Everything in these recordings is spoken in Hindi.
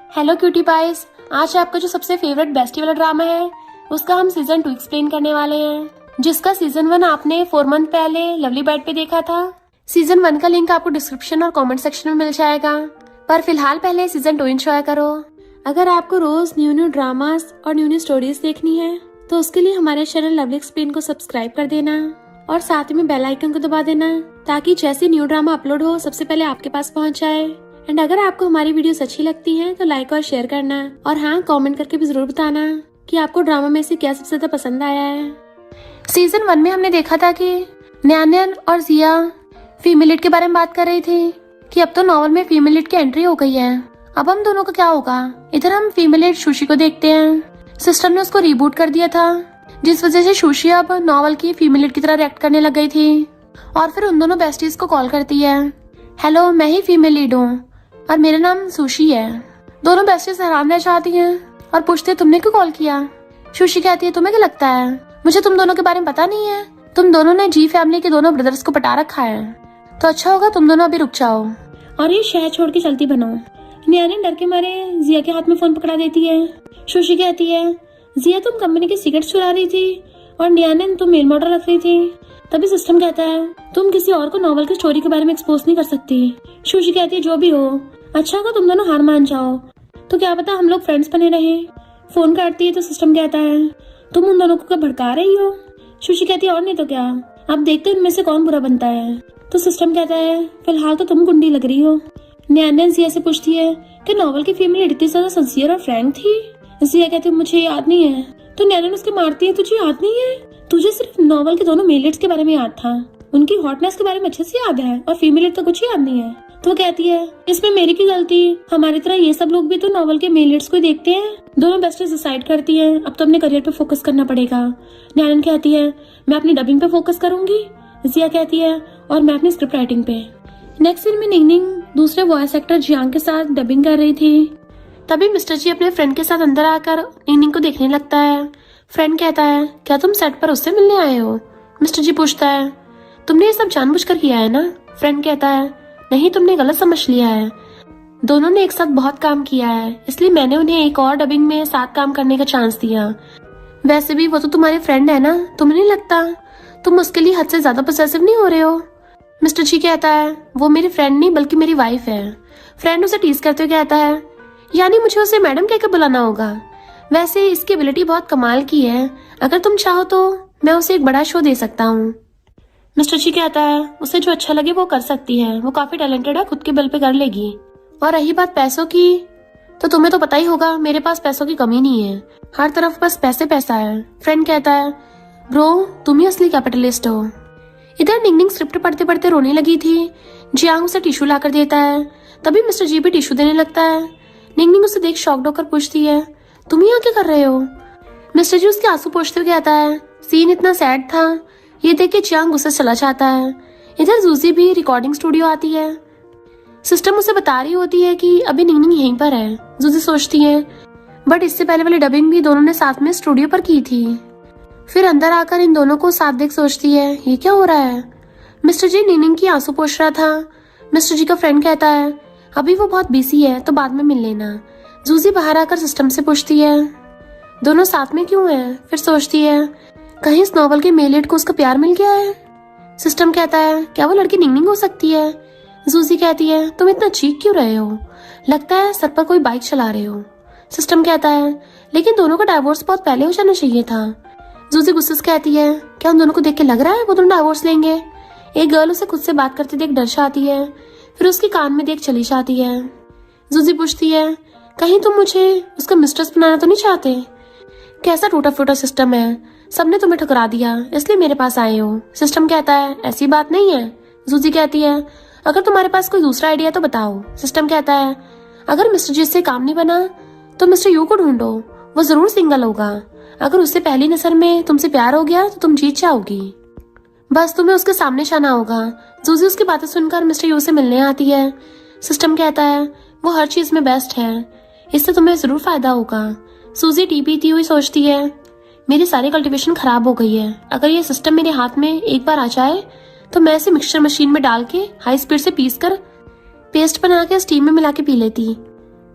हेलो क्यूटी पाइस, आज आपका जो सबसे फेवरेट बेस्टी वाला ड्रामा है उसका हम सीजन 2 एक्सप्लेन करने वाले हैं, जिसका सीजन 1 आपने 4 मंथ पहले लवली बाइट पे देखा था। सीजन 1 का लिंक आपको डिस्क्रिप्शन और कमेंट सेक्शन में मिल जाएगा, पर फिलहाल पहले सीजन 2 एंजॉय करो। अगर आपको रोज न्यू ड्रामास और न्यू स्टोरीज देखनी है तो उसके लिए हमारे चैनल लवली एक्सप्लेन को सब्सक्राइब कर देना और साथ में बेल आइकन को दबा देना, ताकि जैसे न्यू ड्रामा अपलोड हो सबसे पहले आपके पास पहुंच जाए। एंड अगर आपको हमारी वीडियोस अच्छी लगती हैं तो लाइक और शेयर करना, और हाँ, कमेंट करके भी जरूर बताना कि आपको ड्रामा में से क्या सबसे ज्यादा पसंद आया है। सीजन 1 में हमने देखा था कि न्यान्यन और जिया फीमेल लीड के बारे में बात कर रही थी कि अब तो नॉवल में फीमेल लीड की एंट्री हो गई है, अब हम दोनों का क्या होगा। इधर हम फीमेल लीड सुशी को देखते हैं। सिस्टर ने उसको रिबूट कर दिया था, जिस वजह से सुशी अब नॉवल की फीमेल लीड की तरह रिएक्ट करने लग गई थी। और फिर उन दोनों बेस्टीज को कॉल करती है, हेलो मैं ही फीमेल लीड हूँ और मेरा नाम सुशी है। दोनों बेस्टीज हैरान रह जाती हैं और पूछते हैं तुमने क्यों कॉल किया। सुशी कहती है तुम्हें क्या लगता है मुझे तुम दोनों के बारे में पता नहीं है, तुम दोनों ने जी फैमिली के दोनों ब्रदर्स को पटा रखा है, तो अच्छा होगा तुम दोनों अभी रुक जाओ और ये शहर छोड़ के चलती बनो। न्यानी डर के मारे जिया के हाथ में फोन पकड़ा देती है। सुशी कहती है जिया तुम कंपनी के सीक्रेट्स चुरा रही थी और न्यानी तुम मेल मॉडल रख रही थी। तभी सिस्टम कहता है तुम किसी और को नॉवल की स्टोरी के बारे में एक्सपोज नहीं कर सकती। सुशी कहती है जो भी हो, अच्छा होगा तुम दोनों हार मान जाओ, तो क्या पता हम लोग फ्रेंड्स बने रहे। फोन काटती है तो सिस्टम कहता है तुम उन दोनों को क्या भड़का रही हो। सुशी कहती है और नहीं तो क्या, अब देखते उनमें से कौन बुरा बनता है। तो सिस्टम कहता है फिलहाल तो तुम गुंडी लग रही हो। न्यान जिया से पूछती है कि नॉवल की फीमेल इतनी ज्यादा सिंसियर और फ्रैंक थी। जिया कहती है मुझे याद नहीं है। तो न्यान उसके मारती है तुझे याद नहीं है, तुझे सिर्फ नॉवल के दोनों मेल लीड्स के बारे में याद था, उनकी हॉटनेस के बारे में अच्छे से याद है और फीमेल लीड तो कुछ याद नहीं है। तो वो कहती है इसमें मेरी की गलती, हमारी तरह ये सब लोग भी तो नॉवल के मेल लीड्स को देखते हैं। दोनों बेस्टीज डिसाइड करती हैं अब तो अपने करियर पे फोकस करना पड़ेगा। न्यान कहती है मैं अपनी डबिंग पे फोकस करूंगी। जिया कहती है और मैं अपनी स्क्रिप्ट राइटिंग पे। नेक्स्ट सीन में निंगनिंग दूसरे वॉइस एक्टर जियांग के साथ डबिंग कर रही थी। तभी मिस्टर जी अपने फ्रेंड के साथ अंदर आकर निंगनिंग को देखने लगता है। फ्रेंड कहता है क्या तुम सेट पर उससे मिलने आए हो। मिस्टर जी पूछता है तुमने ये सब जानबूझकर किया है ना। फ्रेंड कहता है नहीं, तुमने गलत समझ लिया है, दोनों ने एक साथ बहुत काम किया है, इसलिए मैंने उन्हें एक और डबिंग में साथ काम करने का चांस दिया। वैसे भी वो तो तुम्हारी फ्रेंड है ना, तुम्हें नहीं लगता तुम उसके लिए हद से ज्यादा पोसेसिव नहीं हो रहे हो। मिस्टर जी कहता है वो मेरी फ्रेंड नहीं बल्कि मेरी वाइफ है। फ्रेंड उसे टीज करते हुए कहता है यानी मुझे उसे मैडम कहकर बुलाना होगा। वैसे इसकी एबिलिटी बहुत कमाल की है, अगर तुम चाहो तो मैं उसे एक बड़ा शो दे सकता हूँ। मिस्टर जी कहता है उसे जो अच्छा लगे वो कर सकती है, वो काफी टैलेंटेड है, खुद के बल पे कर लेगी। और रही बात पैसों की, तो तुम्हें तो पता ही होगा मेरे पास पैसों की कमी नहीं है, हर तरफ बस पैसे पैसा है। फ्रेंड कहता है ब्रो तुम ही असली कैपिटलिस्ट हो। इधर निंगनिंग स्क्रिप्ट पढ़ते पढ़ते रोने लगी थी। जियांग उसे टिश्यू ला कर देता है, तभी मिस्टर जी भी टिश्यू देने लगता है। निंगनिंग उसे देख शॉक्ड होकर पूछती है तुम यहाँ क्या कर रहे हो। मिस्टर जी उसके आंसू पोंछते हुए कहता है सीन इतना सैड था। ये देख के जियांग गुस्से चला जाता है। इधर जूजी भी रिकॉर्डिंग स्टूडियो आती है। सिस्टम उसे बता रही होती है कि अभी निंगनिंग यहीं पर है। जूजी सोचती है बट इससे पहले वाली डबिंग भी दोनों ने साथ में स्टूडियो पर की थी। फिर अंदर आकर इन दोनों को साथ देख सोचती है ये क्या हो रहा है। मिस्टर जी निंगनिंग की आंसू पोंछ रहा था। मिस्टर जी का फ्रेंड कहता है अभी वो बहुत बिजी है तो बाद में मिल लेना। जूजी बाहर आकर सिस्टम से पूछती है दोनों साथ में क्यों है। फिर सोचती है कहीं इस नॉवल के मेल लीड को उसका प्यार मिल गया है। सिस्टम कहता है क्या वो लड़की निंगनिंग हो सकती है। जूजी कहती है तुम इतना चीख क्यों रहे हो, लगता है सर पर कोई बाइक चला रहे हो। सिस्टम कहता है लेकिन दोनों का डाइवोर्स बहुत पहले हो जाना चाहिए था। जूजी गुस्से से कहती है क्या उन दोनों को देख के लग रहा है वो दोनों डाइवोर्स लेंगे। एक गर्ल उसे खुद से बात करते देख डर जाती है, फिर उसके कान में देख चली जाती है। जूजी पूछती है कहीं तुम मुझे उसका मिस्ट्रेस बनाना तो नहीं चाहते। कैसा टूटा फूटा सिस्टम है, सबने तुम्हें ठुकरा दिया इसलिए मेरे पास आए हो। सिस्टम कहता है ऐसी बात नहीं है। जूजी कहती है अगर तुम्हारे पास कोई दूसरा आइडिया तो बताओ। सिस्टम कहता है अगर मिस्टर जी से काम नहीं बना तो मिस्टर यू को ढूंढो, वो जरूर सिंगल होगा। अगर उससे पहली नजर में तुमसे प्यार हो गया तो तुम जीत जाओगी, बस तुम्हें उसके सामने जाना होगा। जूजी उसकी बातें सुनकर मिस्टर यू से मिलने आती है। सिस्टम कहता है वो हर चीज में बेस्ट है, इससे तुम्हें जरूर फायदा होगा। सूजी टी पीती हुई सोचती है मेरी सारी कल्टीवेशन खराब हो गई है, अगर ये सिस्टम मेरे हाथ में एक बार आ जाए तो मैं इसे मिक्सचर मशीन में डाल के हाई स्पीड से पीस कर पेस्ट बना के स्टीम में मिला के पी लेती।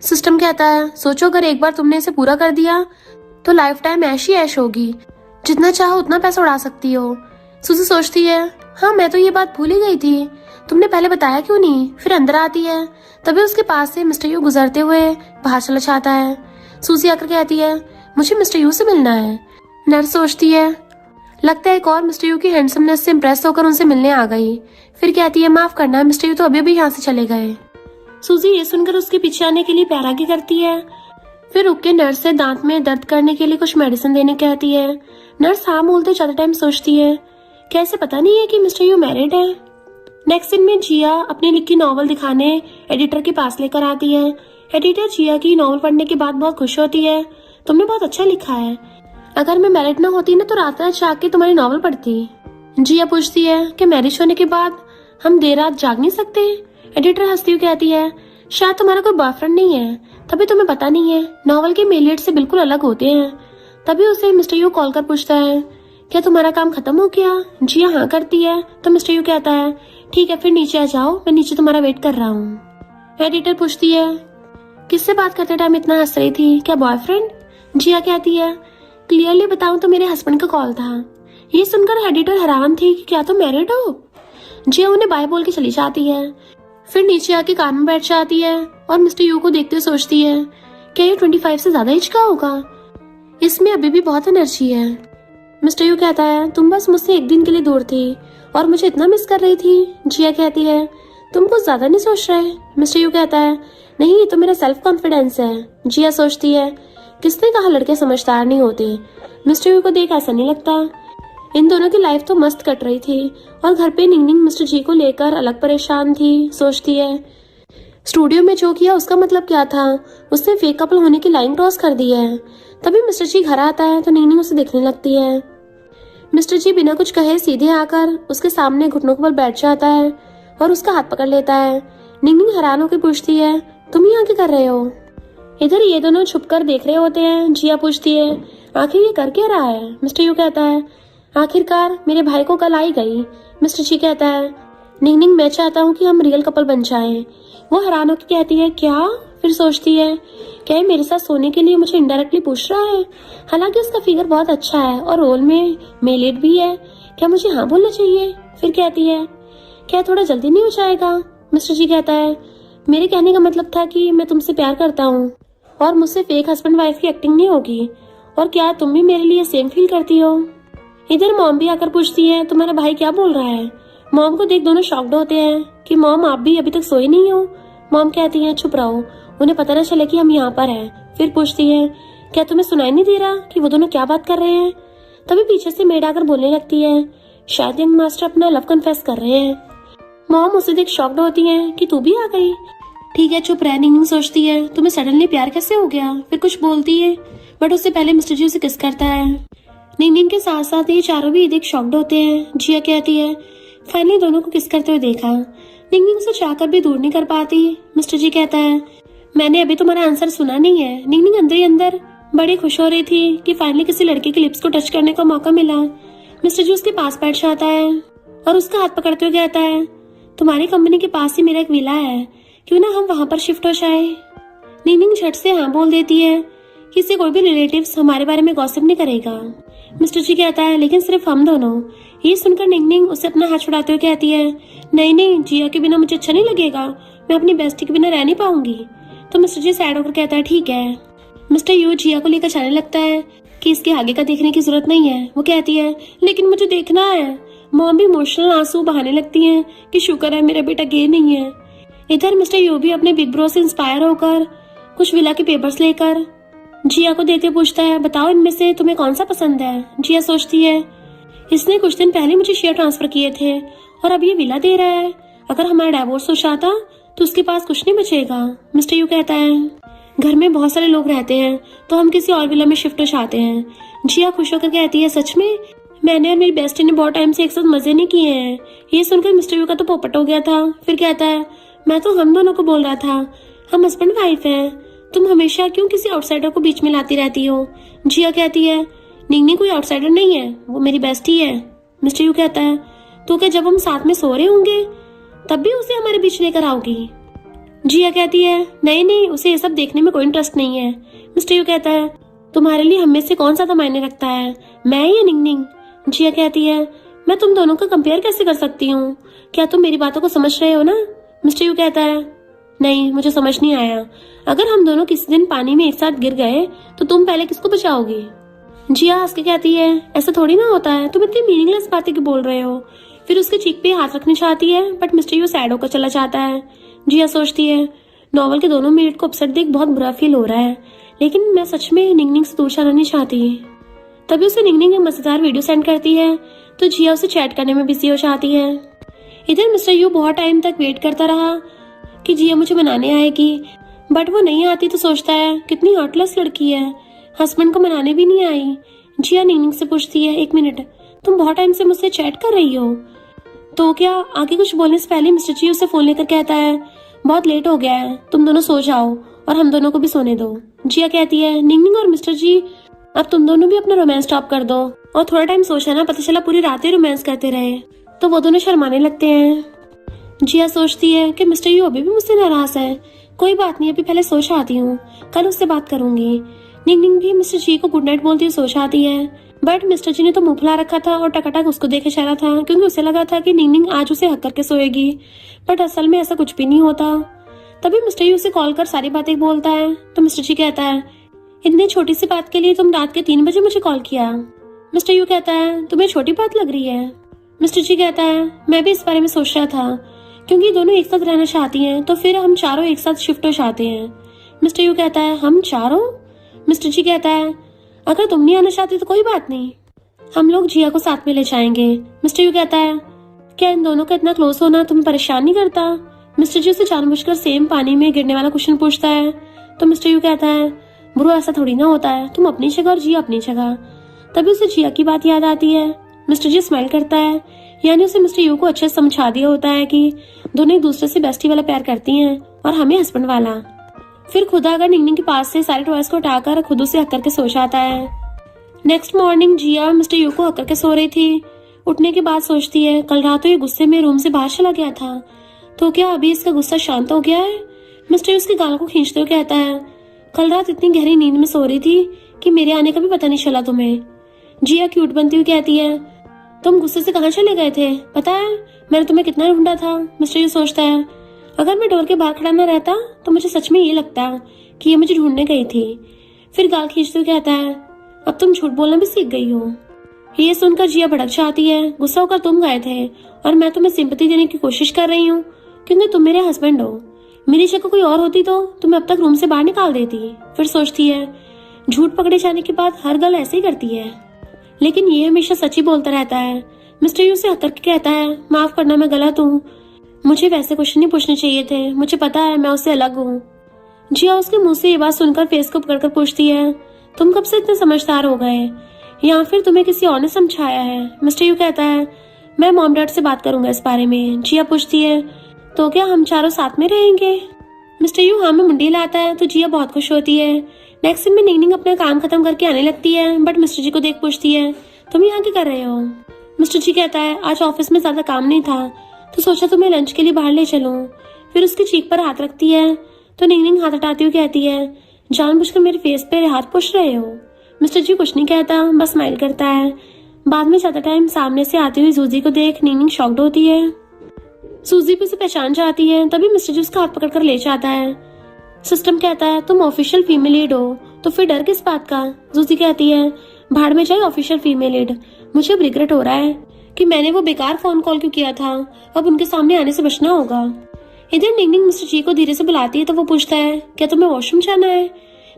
सिस्टम कहता है सोचो अगर एक बार तुमने इसे पूरा कर दिया तो लाइफ टाइम ऐश ही ऐश होगी, जितना चाहो उतना पैसा उड़ा सकती हो। सूजी सोचती है हाँ मैं तो ये बात भूल ही गई थी, तुमने पहले बताया क्यों नहीं। फिर अंदर आती है, तभी उसके पास से मिस्टर यू गुजरते हुए बाहर चला जाता है। सूजी आकर कहती है मुझे मिस्टर यू से मिलना है। नर्स सोचती है लगता है एक और मिस्टर यू की हैंडसमनेस से इम्प्रेस होकर उनसे मिलने आ गई। फिर कहती है माफ करना मिस्टर यू तो अभी भी यहाँ से चले गए। सूजी ये सुनकर उसके पीछे आने के लिए पैर आगे करती है। फिर रुक के नर्स से दांत में दर्द करने के लिए कुछ मेडिसिन देने कहती है। नर्स हाँ बोलते ज्यादा टाइम सोचती है कैसे पता नहीं है कि मिस्टर यू मैरिड है। नेक्स्ट सीन में जिया अपनी लिखी नॉवल दिखाने एडिटर के पास लेकर आती है। एडिटर जिया की नॉवल पढ़ने के बाद बहुत खुश होती है, तुमने बहुत अच्छा लिखा है, अगर मैं मैरिड ना होती ना तो रात रात जाग के तुम्हारी नॉवल पढ़ती। जिया पूछती है कि मैरिज होने के बाद हम देर रात जाग नहीं सकते। एडिटर हंसती हुई कहती है शायद तुम्हारा कोई बॉयफ्रेंड नहीं है तभी तुम्हें पता नहीं है, नॉवल के मेलियट से बिल्कुल अलग होते हैं। तभी उसे मिस्टर यू कॉल कर पूछता है क्या तुम्हारा काम खत्म हो गया। जिया हाँ करती है तो मिस्टर यू कहता है ठीक है फिर नीचे आ जाओ, मैं नीचे तुम्हारा वेट कर रहा हूँ। एडिटर पूछती है किससे बात करते टाइम इतना हंस रही थी, क्या बॉयफ्रेंड। जिया कहती है क्लियरली बताऊं तो मेरे हस्बैंड का कॉल था। ये सुनकर एडिटर हैरान थी कि क्या तुम मैरिड हो। जिया उन्हें बाय बोल के चली जाती है। फिर नीचे आके कार में बैठ जाती है और मिस्टर यू को देखते सोचती है क्या ये 25 से ज्यादा एज का होगा, इसमें अभी भी बहुत एनर्जी है। मिस्टर यू कहता है तुम बस मुझसे एक दिन के लिए दूर थी और मुझे इतना मिस कर रही थी। जिया कहती है तुम कुछ ज्यादा नहीं सोच रहे। मिस्टर यू कहता है नहीं ये तो मेरा सेल्फ कॉन्फिडेंस है। जिया सोचती है किसने कहा लड़के समझदार नहीं होते। मिस्टर यू को देख ऐसा नहीं लगता। इन दोनों की लाइफ तो मस्त कट रही थी और घर पे निंगनिंग मिस्टर जी को लेकर अलग परेशान थी। सोचती है स्टूडियो में जो किया उसका मतलब क्या था, उसने फेक कपल होने की लाइन क्रॉस कर दी है। तभी मिस्टर जी घर आता है तो निंगनिंग उसे देखने लगती है। मिस्टर जी बिना कुछ कहे सीधे आकर उसके सामने घुटनों पर बैठ जाता है और उसका हाथ पकड़ लेता है। निंगनिंग हैरान होकर पूछती है तुम यहाँ क्या कर रहे हो। इधर ये दोनों छुपकर देख रहे होते हैं। जिया पूछती है आखिर ये कर क्या रहा है। मिस्टर यू कहता है आखिरकार मेरे भाई को कल आई गई। मिस्टर जी कहता है निंगनिंग मैं चाहता हूँ कि हम रियल कपल बन जाएं। वो हैरान होकर कहती है क्या। फिर सोचती है क्या ये मेरे साथ सोने के लिए मुझे इनडायरेक्टली पूछ रहा है, हालांकि उसका फिगर बहुत अच्छा है और रोल में मेलिड भी है, क्या मुझे हाँ बोलना चाहिए। फिर कहती है क्या थोड़ा जल्दी नहीं हो जाएगा। मिस्टर जी कहता है मेरे कहने का मतलब था कि मैं तुमसे प्यार करता हूँ और मुझसे फेक हस्बैंड वाइफ की एक्टिंग नहीं होगी, और क्या तुम भी मेरे लिए सेम फील करती हो। इधर मॉम भी आकर पूछती है तुम्हारा भाई क्या बोल रहा है। मॉम को देख दोनों शॉक्ड होते हैं कि मॉम आप भी अभी तक सोई नहीं हो। मॉम कहती है चुप रहो, उन्हें पता न चले कि हम यहाँ पर हैं। फिर पूछती है क्या तुम्हें सुनाई नहीं दे रहा कि वो दोनों क्या बात कर रहे हैं। तभी पीछे से मेड आकर बोलने लगती है शायद यंग मास्टर अपना लव कन्फेस कर रहे हैं। मॉम उसे देख शॉक्ड होती है कि तू भी आ गई। ठीक है चुप रह। निंगनिंग सोचती है तुम्हें सडनली प्यार कैसे हो गया। फिर कुछ बोलती है बट उससे पहले मिस्टर जी उसे किस करता है। निंगनिंग के साथ साथ ये चारों भी देख शॉक्ड होते हैं। जिया कहती है फाइनली दोनों को किस करते हुए देखा। निंगनिंग से चाहकर भी दूर नहीं कर पाती। मिस्टर जी कहता है मैंने अभी तुम्हारा आंसर सुना नहीं है। निंगनिंग अंदर ही अंदर बड़ी खुश हो रही थी कि फाइनली किसी लड़के की लिप्स को टच करने का मौका मिला। मिस्टर जी उसके पास बैठ जाता है और उसका हाथ पकड़ते हुए कहता है तुम्हारी कंपनी के पास ही मेरा एक विला है, क्यों ना हम वहां पर शिफ्ट हो जाए। निंगनिंग झट से हाँ बोल देती है किसी कोई भी रिलेटिव्स हमारे बारे में गॉसिप नहीं करेगा। मिस्टर जी कहता है लेकिन सिर्फ हम दोनों। ये सुनकर निंगनिंग उसे अपना हाथ छुड़ाते हुए कहती है नहीं नहीं जिया के बिना मुझे अच्छा नहीं लगेगा, मैं अपनी बेस्टी के बिना रह नहीं पाऊंगी। तो मिस्टर जी सैड होकर कहता है ठीक है। मिस्टर यू जिया को लेकर जाने लगता है कि इसके आगे का देखने की जरूरत नहीं है। वो कहती है लेकिन मुझे देखना है। मॉम भी इमोशनल आंसू बहाने लगती हैं कि शुक्र है मेरा बेटा गे नहीं है। इधर मिस्टर यू भी अपने बिग ब्रो से इंस्पायर होकर कुछ विला के पेपर्स लेकर जिया को देते पूछता है बताओ इनमें से तुम्हें कौन सा पसंद है। जिया सोचती है इसने कुछ दिन पहले मुझे शेयर ट्रांसफर किए थे और अब ये विला दे रहा है, अगर हमारा डाइवोर्स हो जाता तो उसके पास कुछ नहीं बचेगा। मिस्टर यू कहता है घर में बहुत सारे लोग रहते हैं तो हम किसी और विला में शिफ्ट हो जाते हैं। जिया खुश होकर कहती है सच में, मैंने और मेरी बेस्टी ने बहुत टाइम से एक साथ मजे नहीं किए हैं। ये सुनकर मिस्टर यू का तो पोपट हो गया था। फिर कहता है मैं तो हम दोनों को बोल रहा था, हम हस्बैंड वाइफ हैं, तुम हमेशा क्यों किसी आउटसाइडर को बीच में लाती रहती हो। जिया कहती है निंगनिंग कोई आउटसाइडर नहीं है, वो मेरी बेस्टी है। मिस्टर यू कहता है तो क्या जब हम साथ में सो रहे होंगे तब भी उसे हमारे बीच लेकर आओगी। जिया कहती है नहीं नहीं, उसे ये सब देखने में कोई इंटरेस्ट नहीं है। मिस्टर यू कहता है तुम्हारे लिए हम में से कौन ज्यादा मायने रखता है, मैं या निंगनिंग? जिया कहती है मैं तुम दोनों का कंपेयर कैसे कर सकती हूँ, क्या तुम मेरी बातों को समझ रहे हो ना? मिस्टर यू कहता है नहीं, मुझे समझ नहीं आया। अगर हम दोनों किसी दिन पानी में एक साथ गिर गए तो तुम पहले किसको बचाओगी? जिया हंस के कहती है ऐसा थोड़ी ना होता है, तुम इतनी मीनिंगलेस बातें क्यों बोल रहे हो? फिर उसके चीक पे हाथ रखनी चाहती है बट मिस्टर यू सैड होकर चला जाता है। जिया सोचती है नॉवल के दोनों मीट को अपसेट देख बहुत बुरा फील हो रहा है, लेकिन मैं सच में निंगनिंग से दूर जाना नहीं चाहती। तभी उसे निंगनिंग एक मजेदार वीडियो सेंड करती है तो जिया उसे चैट करने में बिजी हो जाती है। इधर मिस्टर यू बहुत टाइम तक वेट करता रहा कि जिया मुझे मनाने आएगी, बट वो नहीं आती तो सोचता है कितनी हार्टलेस लड़की है, हस्बैंड को मनाने भी नहीं आई। जिया निंगनिंग से पूछती है एक मिनट, तुम बहुत टाइम से मुझसे चैट कर रही हो? तो क्या आगे कुछ बोलने से पहले मिस्टर जी उसे फोन लेकर कहता है बहुत लेट हो गया है, तुम दोनों सो जाओ और हम दोनों को भी सोने दो। जिया कहती है निंगनिंग और मिस्टर जी अब तुम दोनों भी अपना रोमांस स्टॉप कर दो और थोड़ा टाइम सोचा ना, पता चला पूरी रात ही रोमांस करते रहे। तो वो दोनों शर्माने लगते हैं। जिया सोचती है कि मिस्टर यू अभी भी मुझसे नाराज है, कोई बात नहीं, अभी पहले सो जाती हूँ, कल उससे बात करूंगी। निंगनिंग भी मिस्टर जी को गुड नाइट बोलती हुई सो जाती है, बट मिस्टर जी ने तो मुंह फुला रखा था और टकाटक उसको देखे जा रहा था क्योंकि उसे लगा था कि निंगनिंग आज उसे हक करके सोएगी, बट असल में ऐसा कुछ भी नहीं होता। तभी मिस्टर यू उसे कॉल कर सारी बातें बोलता है तो मिस्टर जी कहता है इतनी छोटी सी बात के लिए तुम रात के 3 बजे मुझे कॉल किया? मिस्टर यू कहता है तुम्हें छोटी बात लग रही है? मिस्टर जी कहता है मैं भी इस बारे में सोच रहा था, क्योंकि दोनों एक साथ रहना चाहती हैं तो फिर हम चारों एक साथ शिफ्ट हो जाते हैं। मिस्टर यू कहता है हम चारों? मिस्टर जी कहता है अगर तुम नहीं आना चाहती तो कोई बात नहीं, हम लोग जिया को साथ में ले जाएंगे। मिस्टर यू कहता है क्या इन दोनों का इतना क्लोज होना तुम्हें परेशान नहीं करता? मिस्टर जी उसे जानबूझकर सेम पानी में गिरने वाला क्वेश्चन पूछता है तो मिस्टर यू कहता है ब्रो ऐसा थोड़ी ना होता है, तुम अपनी जगह और जिया अपनी जगह। तभी उसे जिया की बात याद आती है। मिस्टर जी स्माइल करता है, यानी उसे मिस्टर यू को अच्छे से समझा दिया होता है कि दोनों एक दूसरे से बेस्टी वाला प्यार करती हैं और हमें हस्बैंड वाला। फिर खुद आकर निंगनिंग के पास से सारे टॉयज को उठाकर खुद उसे हक करके सो जाता है। नेक्स्ट मॉर्निंग जिया मिस्टर यू को हक करके सो रही थी। उठने के बाद सोचती है कल रात तो ये गुस्से में रूम से बाहर चला गया था, तो क्या अभी इसका गुस्सा शांत हो गया है? मिस्टर यू उसके गाल को खींचते हुए कहता है कल रात इतनी गहरी नींद में सो रही थी कि मेरे आने का भी पता नहीं चला तुम्हें। जिया क्यूट बनती हुई कहती है तुम गुस्से से कहाँ चले गए थे, पता है मैंने तुम्हें कितना ढूंढा था। मिस्टर यू सोचता है अगर मैं डोर के बाहर खड़ा न रहता तो मुझे सच में ये लगता कि ये मुझे ढूंढने गई थी। फिर गाल खींचते हुए कहता है अब तुम झूठ बोलना भी सीख गई हो। ये सुनकर जिया भड़क जाती है, गुस्सा होकर तुम गए थे और मैं तुम्हें सिंपैथी देने की कोशिश कर रही हूँ क्योंकि तुम मेरे हस्बैंड हो, मेरी जगह कोई और होती तो तुम्हें अब तक रूम से बाहर निकाल देती। फिर सोचती है झूठ पकड़े जाने के बाद हर गर्ल ऐसे ही करती है, लेकिन ये हमेशा सच ही बोलता रहता है। मिस्टर यू से हक करके कहता है माफ करना मैं गलत हूँ, मुझे वैसे क्वेश्चन नहीं पूछने चाहिए थे, मुझे पता है मैं उससे अलग हूँ। जिया उसके मुंह से ये बात सुनकर फेस को पकड़कर पूछती है तुम कब से इतने समझदार हो गए, या फिर तुम्हें किसी और ने समझाया है? मिस्टर यू कहता है मैं मॉम डैड से बात करूंगा इस बारे में। जिया पूछती है तो क्या हम चारों साथ में रहेंगे? मिस्टर यू हाँ में मुंडी लाता है तो जिया बहुत खुश होती है। नेक्स्ट दिन में निंगनिंग अपना काम खत्म करके आने लगती है, बट मिस्टर जी को देख पूछती है तुम यहाँ क्या कर रहे हो? मिस्टर जी कहता है आज ऑफिस में ज्यादा काम नहीं था तो सोचा तुम्हें लंच के लिए बाहर ले चलूं। फिर उसकी चीख पर हाथ रखती है तो निंगनिंग हाथ हटाती हुई कहती है जानबूझकर मेरे फेस पे हाथ पूछ रहे हो? मिस्टर जी कुछ नहीं कहता, बस स्माइल करता है। बाद में ज्यादा टाइम सामने से आती हुई सूजी को देख निंगनिंग शॉक्ड होती है। सूजी भी उसे पहचान जाती है, तभी मिस्टर जी उसका हाथ पकड़कर ले जाता है। सिस्टम कहता है तुम ऑफिशियल फीमेल लीड हो तो फिर डर किस बात का? सूजी कहती है भाड़ में जाए ऑफिशियल फीमेल लीड, मुझे अब रिग्रेट हो रहा है कि मैंने वो बेकार फोन कॉल क्यों किया था, अब उनके सामने आने से बचना होगा। इधर निंगनिंग मिस्टर जी को धीरे से बुलाती है तो वो पूछता है क्या तुम्हें वॉशरूम जाना है?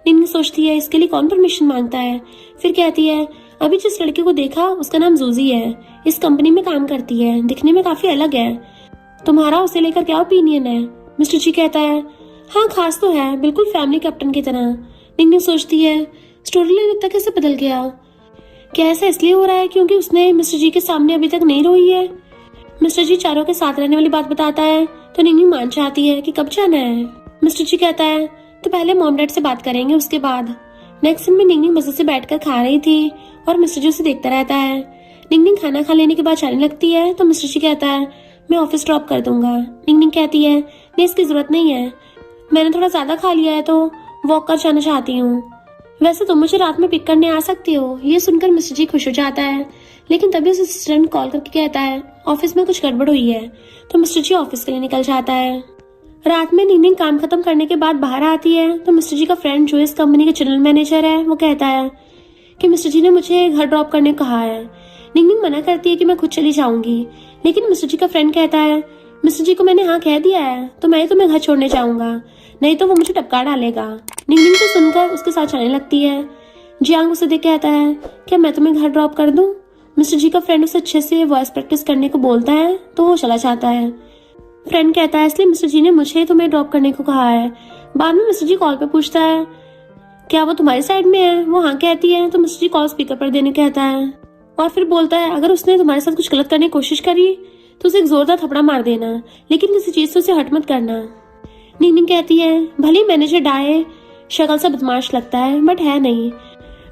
निंगनिंग सोचती है इसके लिए कौन परमिशन मांगता है। फिर कहती है अभी जिस लड़के को देखा उसका नाम जूजी है, इस कंपनी में काम करती है, दिखने में काफी अलग है, तुम्हारा उसे लेकर क्या ओपिनियन है? मिस्टर जी कहता है हाँ खास तो है, बिल्कुल फैमिली कैप्टन की तरह। निंगनिंग सोचती है स्टोरी लाइन इतना कैसे बदल गया, क्या ऐसा इसलिए हो रहा है क्योंकि उसने मिस्टर जी के सामने अभी तक नहीं रोई है? मिस्टर जी चारों के साथ रहने वाली बात बताता है तो निंगनिंग मान चाहती है कि कब जाना है। मिस्टर जी कहता है तो पहले मॉम डैड से बात करेंगे उसके बाद। नेक्स्ट दिन में निंगनिंग मजे से बैठकर खा रही थी और मिस्टर जी उसे देखता रहता है। निंगनिंग खाना खा लेने के बाद जाने लगती है तो मिस्टर जी कहता है मैं ऑफिस ड्रॉप कर दूंगा। निंगनिंग कहती है नहीं इसकी जरूरत नहीं है, मैंने थोड़ा ज्यादा खा लिया है तो वॉक कर जाना चाहती हूँ। वैसे तुम मुझे रात में पिक करने आ सकती हो। ये सुनकर मिस्टर जी खुश हो जाता है, लेकिन तभी उस असिस्टेंट कॉल करके कहता है ऑफिस में कुछ गड़बड़ हुई है। तो मिस्टर जी ऑफिस के लिए निकल जाता है। रात में नीनी काम खत्म करने के बाद बाहर आती है तो मिस्टर जी का फ्रेंड जो इस कंपनी के जनरल मैनेजर है वो कहता है कि मिस्टर जी ने मुझे घर ड्रॉप करने को कहा है। निंगनिंग मना करती है कि मैं खुद चली जाऊंगी, लेकिन मिस्टर जी का फ्रेंड कहता है मिस्टर जी को मैंने हाँ कह दिया है तो मैं ही तुम्हें घर छोड़ने जाऊंगा, नहीं तो वो मुझे टपका डालेगा। निंगनिंग को सुनकर उसके साथ चलने लगती है। जियांग उसे देख कहता है क्या मैं तुम्हें घर ड्रॉप कर दूं। मिस्टर जी का फ्रेंड उसे अच्छे से वॉइस प्रैक्टिस करने को बोलता है तो वो चला जाता है। फ्रेंड कहता है इसलिए मिस्टर जी ने मुझे तुम्हें ड्रॉप करने को कहा है। बाद में मिस्टर जी कॉल पे पूछता है क्या वो तुम्हारी साइड में है। वो हाँ कहती है तो मिस्टर जी कॉल स्पीकर पर देने कहता है और फिर बोलता है अगर उसने तुम्हारे साथ कुछ गलत करने की कोशिश करी तो उसे एक जोरदार थपड़ा मार देना, लेकिन किसी चीज से उसे हट मत करना। निंगनिंग कहती है भले मैनेजर डाय शक्ल से बदमाश लगता है बट है नहीं।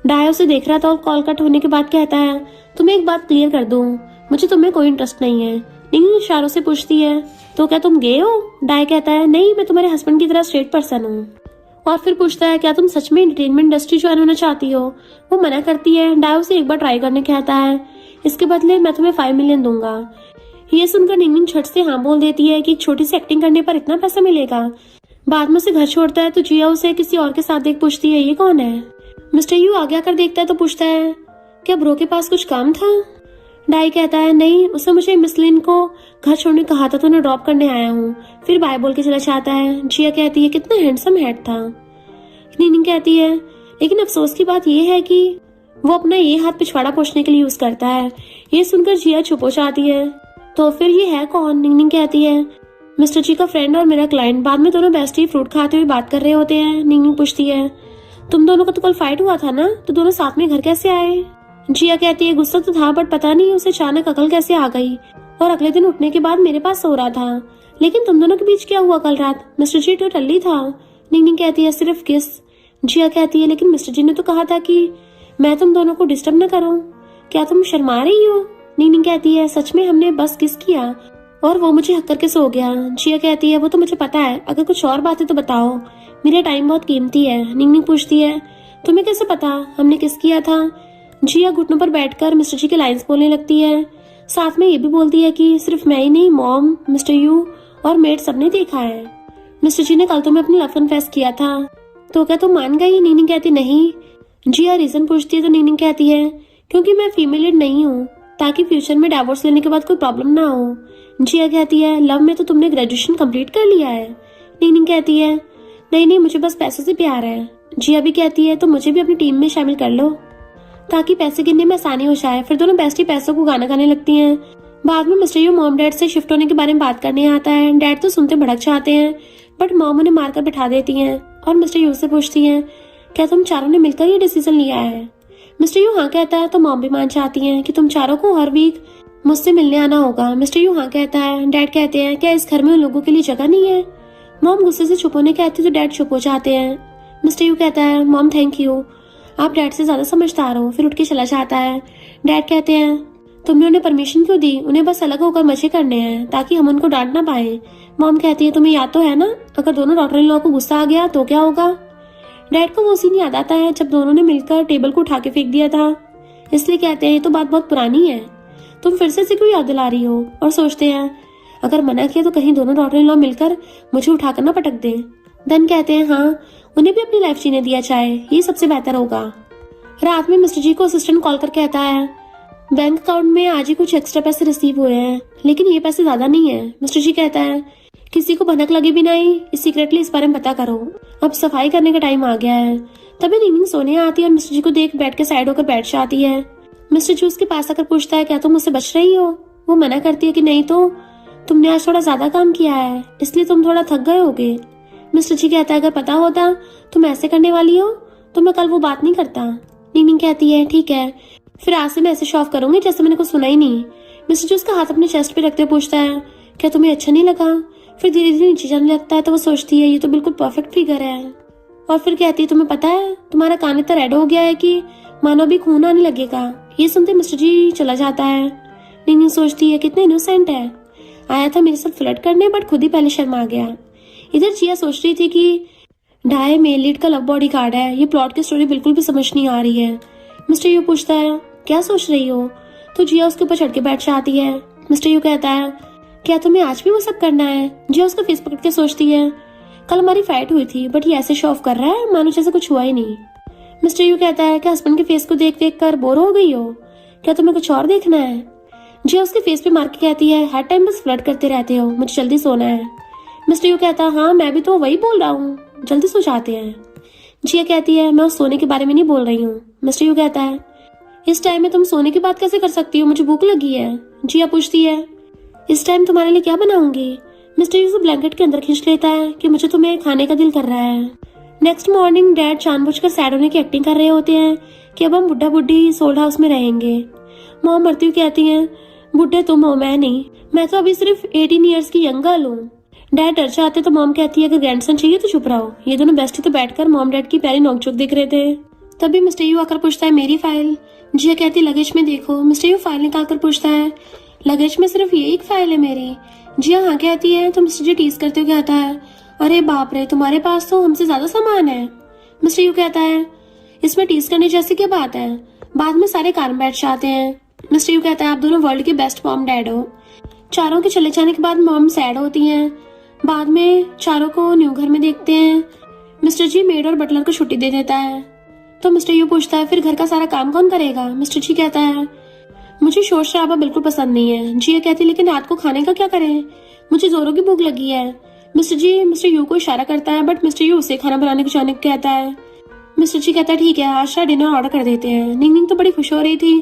डाय उसे देख रहा था और कॉल कट होने के बाद कहता है तुम्हें एक बात क्लियर कर दूं, मुझे तुम्हें कोई इंटरेस्ट नहीं है। निंगनिंग इशारों से पूछती है तो क्या तुम गे हो। डाय कहता है नहीं, मैं तुम्हारे हस्बैंड की तरह स्ट्रेट पर्सन हूँ। और फिर पूछता है क्या तुम सच में एंटरटेनमेंट इंडस्ट्री ज्वाइन होना चाहती हो। वो मना करती है। डाय उसे एक बार ट्राई करने कहता है, इसके बदले मैं तुम्हें 5 मिलियन दूंगा। ये सुनकर निंगनिंग झट से हाँ बोल देती है कि एक छोटी सी एक्टिंग करने पर इतना पैसा मिलेगा। बाद में उसे घर छोड़ता है तो जिया उसे किसी और के साथ देख पूछती है ये कौन है। मिस्टर यू आगे आकर देखता है तो पूछता है क्या ब्रो के पास कुछ काम था। डाई कहता है नहीं, उसने मुझे मिस लिन को घर छोड़ने कहा था तो उन्हें ड्रॉप करने आया हूँ। फिर बाय बोल के चला जाता है। जिया कहती है कितना हैंडसम हेड था। निंगनिंग कहती है लेकिन अफसोस की बात यह है कि वो अपना ये हाथ पिछवाड़ा पोंछने के लिए यूज करता है। ये सुनकर जिया चुप हो जाती है। तो फिर ये है कौन। निंगनिंग कहती है मिस्टर जी का फ्रेंड और मेरा क्लाइंट। बाद में दोनों बेस्टी फ्रूट खाते हुए बात कर रहे होते हैं। निंगनिंग पूछती है तुम दोनों का तो कल फाइट हुआ था ना, तो दोनों साथ में घर कैसे आए। जिया कहती है गुस्सा तो था बट पता नहीं उसे अचानक अकल कैसे आ गई और अगले दिन उठने के बाद मेरे पास सो रहा था। लेकिन तुम दोनों के बीच क्या हुआ कल रात। मिस्टर जी तो टल्ली था। निंगनिंग कहती है सिर्फ किस। जिया कहती है लेकिन मिस्टर जी ने तो कहा था कि मैं तुम दोनों को डिस्टर्ब न करूं, क्या तुम शर्मा रही हो। निंगनिंग कहती है सच में हमने बस किस किया और वो मुझे हक करके सो गया। जिया कहती है वो तो मुझे पता है, अगर कुछ और बात है तो बताओ, मेरा टाइम बहुत कीमती है। निंगनिंग पूछती है तुम्हें कैसे पता हमने किस किया था। जिया घुटनों पर बैठकर मिस्टर जी की लाइंस बोलने लगती है। साथ में ये भी बोलती है कि सिर्फ मैं ही नहीं, मॉम, मिस्टर यू और मेड सबने देखा है। मिस्टर जी ने कल तुम्हें अपनी लव कन्फेस किया था, तो क्या तुम मान गई। निंगनिंग कहती नहीं। जिया रीजन पूछती है तो निंगनिंग कहती है क्योंकि मैं फीमेल नहीं हूँ, ताकि फ्यूचर में डिवोर्स लेने के बाद कोई प्रॉब्लम ना हो। जिया कहती है लव में तो तुमने ग्रेजुएशन कंप्लीट कर लिया है। निंगनिंग कहती है नहीं, मुझे बस पैसों से प्यार है। जिया भी कहती है तो मुझे भी अपनी टीम में शामिल कर लो ताकि पैसे गिनने में आसानी हो जाए। फिर दोनों बेस्टी पैसों को गाना गाने लगती हैं। बाद में मिस्टर यू मॉम डैड से शिफ्ट होने के बारे में बात करने आता है। डैड तो सुनते भड़क जाते हैं बट मॉम उन्हें मारकर बिठा देती हैं और मिस्टर यू से पूछती हैं क्या तुम चारों ने मिलकर ये डिसीजन लिया है। मिस्टर यू हाँ कहता है तो मॉम भी मान जाती हैं कि तुम चारों को हर वीक मुझसे मिलने आना होगा। मिस्टर यू हाँ कहता है। डैड कहते हैं क्या इस घर में उन लोगों के लिए जगह नहीं है। मॉम गुस्से से चुप होने कहती तो डैड चुप हो जाते हैं। मिस्टर यू कहता है मॉम थैंक यू, आप डैड से ज्यादा समझदार हो। फिर उठ के चला जाता है। डैड कहते हैं तुमने उन्हें परमिशन क्यों दी, उन्हें बस अलग होकर मजे करने हैं ताकि हम उनको डांट ना पाए। मॉम कहती है तुम्हें याद तो है ना, अगर दोनों डॉटर इन लॉ को गुस्सा आ गया तो क्या होगा। डैड को वो सीन याद आता है जब दोनों ने मिलकर टेबल को उठा के फेंक दिया था, इसलिए कहते हैं ये तो बात बहुत पुरानी है, तुम फिर से क्यों याद दिला रही हो। और सोचते हैं अगर मना किया तो कहीं दोनों डॉटर इन लॉ मिलकर मुझे उठाकर ना पटक दे। धन कहते हैं हाँ, उन्हें भी अपनी लाइफ जीने दिया जाए, ये सबसे बेहतर होगा। रात में मिस्टर जी को असिस्टेंट कॉल कर कहता है बैंक अकाउंट में आज ही कुछ एक्स्ट्रा पैसे रिसीव हुए हैं, लेकिन ये पैसे ज्यादा नहीं है। मिस्टर जी कहता है किसी को भनक लगे बिना ही सीक्रेटली इस बारे में पता करो, अब सफाई करने का टाइम आ गया है। तभी निंगनिंग सोने आती है और मिस्टर जी को देख बेड के साइड होकर बैठ जाती है। मिस्टर जी उसके पास आकर पूछता है क्या तुम मुझसे बच रही हो। वो मना करती है कि नहीं, तो तुमने आज थोड़ा ज्यादा काम किया है इसलिए तुम थोड़ा थक गए होगे। मिस्टर जी कहता है अगर पता होता तुम ऐसे करने वाली हो तो मैं कल वो बात नहीं करता। निंगनिंग कहती है ठीक है, फिर आज से मैं ऐसे शो ऑफ करूंगी जैसे मैंने कुछ सुना ही नहीं। मिस्टर जी उसका हाथ अपने चेस्ट पे रखते पूछता है क्या तुम्हें अच्छा नहीं लगा। फिर धीरे धीरे नीचे जाने लगता है तो वो सोचती है ये तो बिल्कुल परफेक्ट फिगर है। और फिर कहती है तुम्हें पता है तुम्हारा कान इतना रेड हो गया है कि मानो भी खून आने लगेगा। ये सुनते मिस्टर जी चला जाता है। निंगनिंग सोचती है कितना इनोसेंट है, आया था मेरे साथ फ्लर्ट करने बट खुद ही पहले शर्मा गया। इधर जिया सोच रही थी कि डाय मेल लीड का लव बॉडी गार्ड है, ये प्लॉट की स्टोरी बिल्कुल भी समझ नहीं आ रही है। मिस्टर यू पूछता है क्या सोच रही हो, तो जिया उसके ऊपर चढ़ के बैठ जाती है। मिस्टर यू कहता है क्या तुम्हें आज भी वो सब करना है। जिया उसका फेस पकड़ के सोचती है कल हमारी फाइट हुई थी, बट ये ऐसे शो ऑफ कर रहा है मानो जैसे कुछ हुआ ही नहीं। मिस्टर यू कहता है क्या हस्बैंड के फेस को देख देख कर बोर हो गई हो, क्या तुम्हें कुछ और देखना है। जिया उसके फेस पे मार के कहती है हर टाइम बस फ्लर्ट करते रहते हो, मुझे जल्दी सोना है। मिस्टर यू कहता है हाँ मैं भी तो वही बोल रहा हूँ, जल्दी सो जाते हैं। जिया कहती है मैं उस सोने के बारे में नहीं बोल रही हूँ। मिस्टर यू कहता है इस टाइम में तुम सोने की बात कैसे कर सकती हो, मुझे भूख लगी है। जिया पूछती है इस टाइम तुम्हारे लिए क्या बनाऊंगी। मिस्टर यू ब्लैंकेट के अंदर खींच लेता है कि मुझे तुम्हें खाने का दिल कर रहा है। नेक्स्ट मॉर्निंग डैड जानबूझकर सैड होने की एक्टिंग कर रहे होते हैं कि अब हम बुढ़ा बुढ़ी सोल्ड हाउस में रहेंगे। मॉम मरती हुई कहती है बुढ़े तुम हो मैं नहीं, मैं तो अभी सिर्फ 18 ईयर्स की यंग गर्ल हूँ। डैड डर जाते तो मॉम कहती है अगर ग्रैंडसन चाहिए तो चुप रहो। ये दोनों बेस्टी तो बैठकर मॉम डैड की प्यारी नोकझोंक देख रहे थे। तभी मिस्टर यू आकर पूछता है मेरी फाइल। जिया कहती लगेज में देखो। मिस्टर यू फाइल निकाल कर पूछता है लगेज में सिर्फ ये एक फाइल है मेरी। जिया हाँ कहती है तो मिस्टर जी टीज करते हुए कहता है अरे बाप रे तुम्हारे पास तो हमसे ज्यादा सामान है। मिस्टर यू कहता है इसमें टीज करने जैसी क्या बात है, बाद में सारे कारण बैठ जाते हैं। मिस्टर यू कहता है आप दोनों वर्ल्ड के बेस्ट मॉम डैड हो। चारों के चले जाने के बाद मॉम सैड होती हैं। बाद में चारों को न्यू घर में देखते हैं। मिस्टर जी मेड और बटलर को छुट्टी दे देता है। तो मिस्टर यू पूछता है फिर घर का सारा काम कौन करेगा। मिस्टर जी कहता है मुझे शोर शराबा बिल्कुल पसंद नहीं है। जिया कहती लेकिन रात को खाने का क्या करें, मुझे जोरों की भूख लगी है। मिस्टर जी मिस्टर यू को इशारा करता है बट मिस्टर यू उसे खाना बनाने को जाने को कहता है। मिस्टर जी कहता है ठीक है आज का डिनर ऑर्डर कर देते हैं। निंग तो बड़ी खुश हो रही थी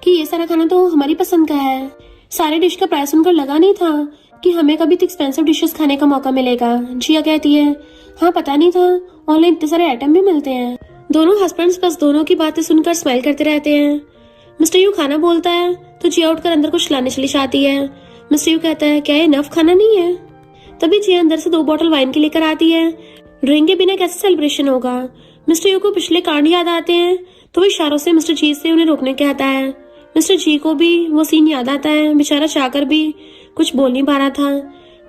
कि ये सारा खाना तो हमारी पसंद का है। सारे डिश का प्राइस सुनकर लगा नहीं था कि हमें कभी तो एक्सपेंसिव डिशेस खाने का मौका मिलेगा। जिया कहती है हाँ पता नहीं था, ऑनलाइन इतने सारे आइटम भी मिलते हैं। दोनों हस्बैंड्स बस दोनों की बातें सुनकर स्माइल करते रहते हैं। मिस्टर यू खाना बोलता है तो जिया उठकर अंदर कुछ लाने चली जाती है। मिस्टर यू कहता है क्या ये नफ खाना नहीं है। तभी जिया अंदर से 2 बॉटल वाइन की लेकर आती है। ड्रिंक के बिना कैसे सेलिब्रेशन होगा। मिस्टर यू को पिछले कांड याद आते हैं तो वो इशारों से मिस्टर जी से उन्हें रोकने कहता है। मिस्टर जी को भी वो सीन याद आता है, बेचारा चाहकर भी कुछ बोल नहीं पा रहा था।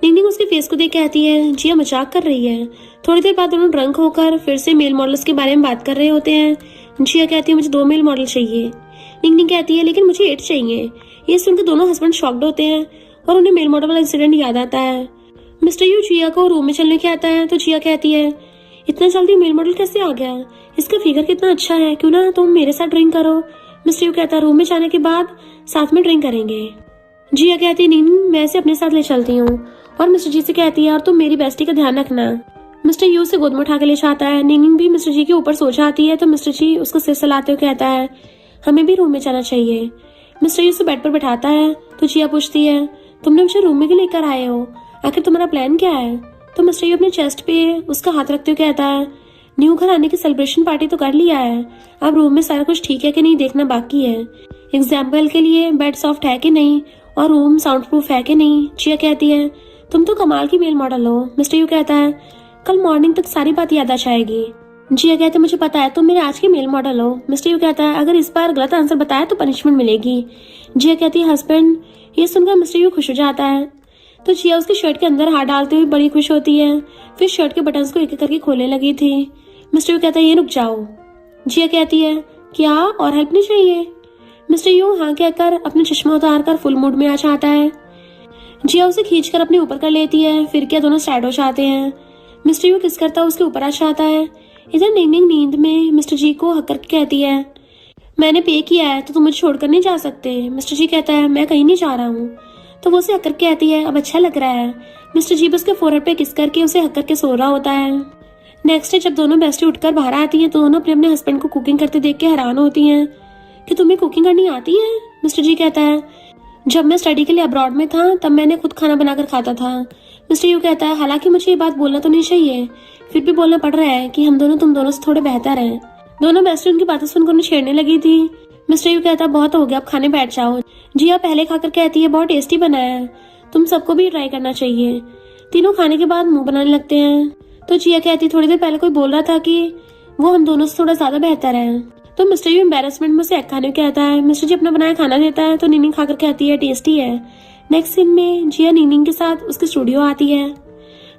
निंग उसके फेस को देख कहती है जिया मजाक कर रही है। थोड़ी देर बाद दोनों ड्रंक होकर फिर से मेल मॉडल्स के बारे में बात कर रहे होते हैं। जिया कहती है मुझे 2 मेल मॉडल चाहिए। निंग कहती है लेकिन मुझे 8 चाहिए। ये सुनकर दोनों हस्बैंड शॉक्ड होते हैं और उन्हें मेल मॉडल वाला इंसिडेंट याद आता है। मिस्टर यू जिया को रूम में चलने के आता है तो जिया कहती है इतना जल्दी मेल मॉडल कैसे आ गया, इसका फिगर कितना अच्छा है, क्यों ना तुम मेरे साथ ड्रिंक करो। मिस्टर यू कहता है रूम में जाने के बाद साथ में ड्रिंक करेंगे। जिया कहती है नहीं मैं इसे अपने साथ ले चलती हूँ। और मिस्टर जी से कहती है और तुम मेरी बेस्टी का ध्यान रखना। मिस्टर यू से गोद में उठा के ले जाता है। निंग भी मिस्टर जी के ऊपर सो जाती है तो मिस्टर जी उसको सिर सहलाते हुए कहता है हमें भी रूम में जाना चाहिए। मिस्टर यू से बेड पर बैठाता है तो जिया पूछती है तुमने मुझे रूम में क्यों लेकर आए हो, आखिर तुम्हारा प्लान क्या है। तो मिस्टर यू अपने चेस्ट पे उसका हाथ रखते हुए कहता है न्यू घर आने की सेलिब्रेशन पार्टी तो कर लिया है, अब रूम में सारा कुछ ठीक है कि नहीं देखना बाकी है। एग्जाम्पल के लिए बेड सॉफ्ट है कि नहीं और रूम साउंड प्रूफ है कि नहीं। जिया कहती है तुम तो कमाल की मेल मॉडल हो। मिस्टर यू कहता है कल मॉर्निंग तक सारी बात याद आ जाएगी। जिया कहते मुझे पता है तुम मेरे आज के मेल मॉडल हो। मिस्टर यू कहता है अगर इस बार गलत आंसर बताया तो पनिशमेंट मिलेगी। जिया कहती है हस्बैंड। ये सुनकर मिस्टर यू खुश हो जाता है तो जिया उसके शर्ट के अंदर हाथ डालते हुए बड़ी खुश होती है। फिर शर्ट के बटन्स को एक एक करके खोलने लगी थी। मिस्टर यू कहता है ये रुक जाओ। जिया कहती है क्या और हेल्प नहीं चाहिए। मिस्टर यू हाँ कहकर अपने चश्मा उतार कर फुल मूड में आ जाता है। जिया उसे खींचकर अपने ऊपर कर लेती है, फिर क्या दोनों सैड हो जाते हैं। मिस्टर यू किस करता उसके ऊपर आ जाता है। इधर निंग नींद में मिस्टर जी को हक करके कहती है मैंने पे किया है तो तुम मुझे छोड़कर नहीं जा सकते। मिस्टर जी कहता है मैं कहीं नहीं जा रहा हूँ। तो वो उसे हक करके कहती है अब अच्छा लग रहा है। मिस्टर जी उसके फोरहेड पे किस करके उसे हक करके सो रहा होता है। नेक्स्ट डे जब दोनों बेस्टी उठकर बाहर आती हैं तो दोनों अपने अपने हस्बैंड को कुकिंग करते देख के हैरान होती हैं कि तुम्हें कुकिंग करनी आती है। मिस्टर जी कहता है जब मैं स्टडी के लिए अब्रॉड में था तब मैंने खुद खाना बनाकर खाता था। मिस्टर यू कहता है हालांकि मुझे ये बात बोलना तो नहीं चाहिए, फिर भी बोलना पड़ रहा है कि हम दोनों तुम दोनों से थोड़े बेहतर हैं। दोनों बेस्टी उनकी बातें सुनकर उन्हें छेड़ने लगी थी। मिस्टर यू कहता है बहुत हो गया अब खाने बैठ जाओ। जिया पहले खाकर कहती है बहुत टेस्टी बना है, तुम सबको भी ट्राई करना चाहिए। तीनों खाने के बाद मुंह बनाने लगते हैं तो जिया कहती थोड़ी देर पहले कोई बोल रहा था कि वो हम दोनों से थोड़ा ज्यादा बेहतर है। तो मिस्टर यू एम्बेरसमेंट में उसे एग खाने को कहता है। मिस्टर जी अपना बनाया खाना देता है तो नीनी खाकर कहती है टेस्टी है। नेक्स्ट सीन में जिया नीनी के साथ उसके स्टूडियो आती है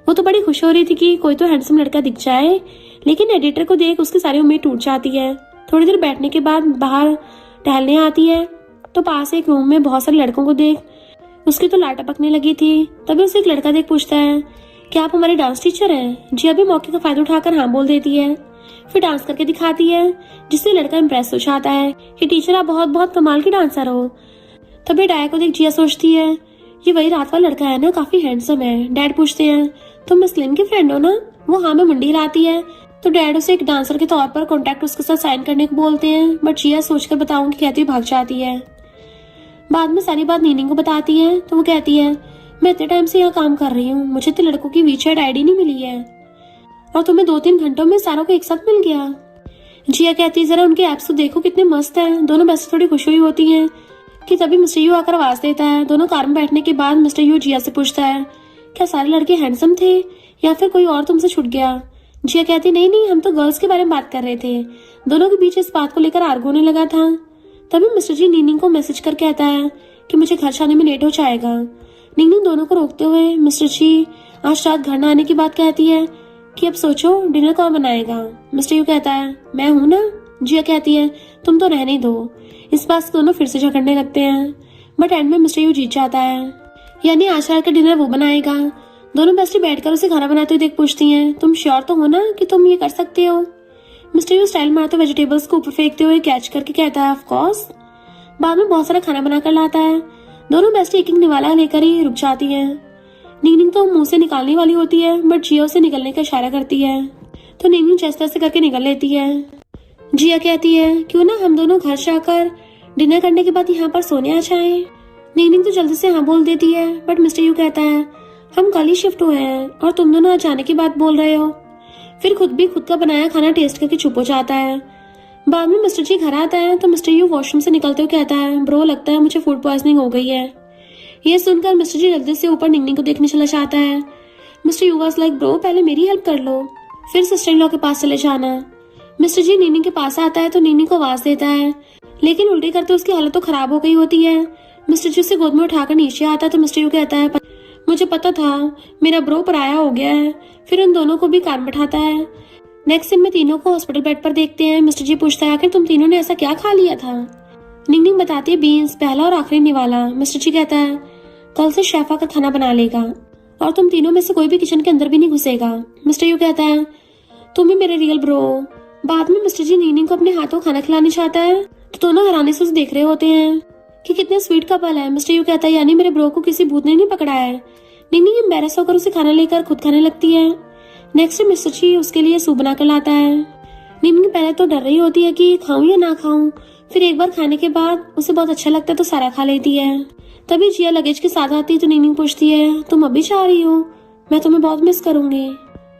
वो तो बड़ी खुश हो रही थी कि कोई तो हैंडसम लड़का दिख जाए, लेकिन एडिटर को देख उसकी सारी उम्मीद टूट जाती है। थोड़ी देर बैठने के बाद बाहर टहलने आती है तो पास एक रूम में बहुत सारे लड़कों को देख उसकी तो लाट टपकने लगी थी। तभी उसे एक लड़का देख पूछता है कि आप हमारे डांस टीचर हैं? जिया भी मौके का फायदा उठाकर हाँ बोल देती है। फिर डांस करके दिखाती है जिससे लड़का इम्प्रेस हो जाता है कि टीचर आप बहुत बहुत कमाल की डांसर हो। तभी डाया को देख जिया सोचती है ये वही रात वाला लड़का है ना, काफी हैंडसम है। डैड पूछते हैं तुम मसलिन की फ्रेंड हो ना? वो हाँ में मुंडी हिलाती है। तो डैड उसे एक डांसर के तौर पर कॉन्ट्रैक्ट उसके साथ साइन करने को बोलते हैं, बट जिया सोचकर बताऊंगी कहती हुई भाग जाती है। बाद में सारी बात नीनी को बताती है तो वो कहती है मैं इतने टाइम से यहाँ काम कर रही हूँ, मुझे तो लड़कों की वीचैट आईडी नहीं मिली है और तुम्हें 2-3 घंटों में सारों को एक साथ मिल गया। जिया कहती है जरा उनके एप्स तो देखो कितने मस्त हैं। दोनों बस थोड़ी खुश हुई होती हैं कि तभी मिस्टर यू आकर आवाज देता है। दोनों कार में बैठने के बाद मिस्टर यू जिया से पूछता है क्या सारे लड़के हैंडसम थे या फिर कोई और तुमसे छूट गया? जिया कहती नहीं नहीं, हम तो गर्ल्स के बारे में बात कर रहे थे। दोनों के बीच इस बात को लेकर आर्गू होने लगा था। तभी मिस्टर जी नीनी को मैसेज कर कहता है कि मुझे घर जाने में लेट हो जाएगा। नीनी दोनों को रोकते हुए मिस्टर जी आज रात घर न आने की बात कहती है कि अब सोचो डिनर कौन बनाएगा। मिस्टर यू कहता है मैं हूं ना। जिया कहती है तुम तो रहने दो। इस बात से दोनों फिर से झगड़ने लगते हैं, बट एंड में मिस्टर यू जीत जाता है, यानी आज रात का डिनर वो बनाएगा। दोनों बेस्टी बैठकर उसे खाना बनाते हुए देख पूछती हैं तुम श्योर तो हो ना कि तुम ये कर सकते हो? मिस्टर यू स्टाइल मारते वेजिटेबल्स को ऊपर फेंकते हुए कैच करके कहता है ऑफ कोर्स। बाद में बहुत सारा खाना बनाकर लाता है। दोनों बेस्टी एक एक निवाला लेकर ही रुक जाती है। नीनिंग तो मुंह से निकालने वाली होती है, बट जिया उसे निकलने का इशारा करती है तो नीनिंग जैसे तैसे करके निकल लेती है। जिया कहती है क्यों ना हम दोनों घर जाकर डिनर करने के बाद यहाँ पर सोने आ जाएं। नीनिंग तो जल्दी से हाँ बोल देती है, बट मिस्टर यू कहता है हम कल ही शिफ्ट हुए हैं और तुम दोनों आज जाने की बात बोल रहे हो। फिर खुद भी खुद का बनाया खाना टेस्ट करके चुप हो जाता है। बाद में मिस्टर जी घर आता है तो मिस्टर यू वॉशरूम से निकलते हुए कहता है ब्रो लगता है मुझे फूड पॉइजनिंग हो गई है। ये सुनकर मिस्टर जी जल्दी से ऊपर निंगनिंग को देखने चला जाता है। Mister you was like bro पहले मेरी हेल्प कर लो, फिर सिस्टर इन लॉ के पास चले जाना। मिस्टर जी नीनी के पास आता है तो नीनी को आवाज देता है, लेकिन उल्टी करते उसकी हालत तो खराब हो गई होती है। मिस्टर जी उसे गोद में उठाकर नीचे आता है तो मिस्टर यू कहता है मुझे पता था मेरा ब्रो पराया हो गया है। फिर उन दोनों को भी कार में बैठाता है। नेक्स्ट सीन में तीनों को हॉस्पिटल बेड पर देखते हैं। मिस्टर जी पूछता है आखिर तुम तीनों ने ऐसा क्या खा लिया था? निंगनिंग बताती है बीन्स, पहला और आखिरी निवाला। मिस्टर जी कहता है कल से शेफ आकर खाना बना लेगा और तुम तीनों में से कोई भी किचन के अंदर भी नहीं घुसेगा। मिस्टर यू कहता है तुम ही मेरे रियल ब्रो। बाद में मिस्टर जी निंगनिंग को अपने हाथों खाना खिलाने चाहता है तो दोनों हैरानी से उसे देख रहे होते हैं कि कितने स्वीट कपल है। मिस्टर यू कहता है यानी मेरे ब्रो को किसी भूत ने नहीं पकड़ा है। निंगनिंग एम्बैरस होकर उसे खाना लेकर खुद खाने लगती है। नेक्स्ट मिस्टर जी उसके लिए सूप बनाकर लाता है। निंगनिंग पहले तो डर रही होती है कि खाऊं या ना खाऊं, फिर एक बार खाने के बाद उसे बहुत अच्छा लगता है तो सारा खा लेती है। तभी जिया लगेज के साथ आती है तो निंगनिंग पूछती है तुम अभी जा रही हो? मैं तुम्हें बहुत मिस करूंगी।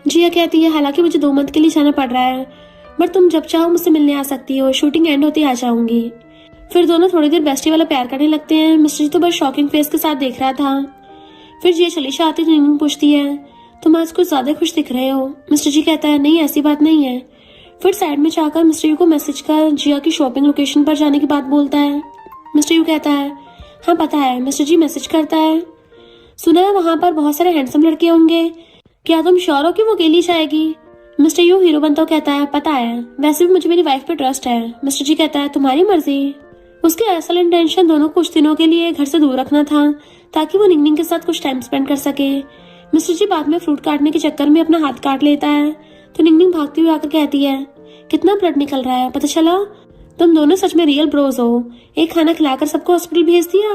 जिया कहती है हालांकि मुझे 2 मंथ के लिए जाना पड़ रहा है, बट तुम जब चाहो मुझसे मिलने आ सकती हो, शूटिंग एंड होते आ जाऊंगी। फिर दोनों थोड़ी देर बेस्टी वाला प्यार करने लगते हैं। मिस्टर जी तो बस शॉकिंग फेस के साथ देख रहा था। फिर जिया चली जाती तो निंगनिंग पूछती है तुम आज कुछ ज्यादा खुश दिख रहे हो। मिस्टर जी कहता है नहीं ऐसी बात नहीं है। फिर साइड में जाकर मिस्टर यू को मैसेज कर जिया की शॉपिंग लोकेशन पर जाने की बात बोलता है। मिस्टर यू कहता है हाँ पता है। मिस्टर जी मैसेज करता है सुना है वहां पर बहुत सारे हैंडसम लड़के होंगे, क्या तुम श्योर हो कि वो अकेली जाएगी? मिस्टर यू हीरो बनता कहता है पता है, वैसे भी मुझे मेरी वाइफ पे ट्रस्ट है। मिस्टर जी कहता है तुम्हारी मर्जी। उसके असल इंटेंशन दोनों को कुछ दिनों के लिए घर से दूर रखना था ताकि वो निंगनिंग के साथ कुछ टाइम स्पेंड कर सके। मिस्टर जी बाद में फ्रूट काटने के चक्कर में अपना हाथ काट लेता है तो निंगनिंग भागती हुई आकर कहती है कितना ब्लड निकल रहा है, पता चला तुम दोनों सच में रियल ब्रोज हो। एक खाना खिलाकर सबको हॉस्पिटल भेज दिया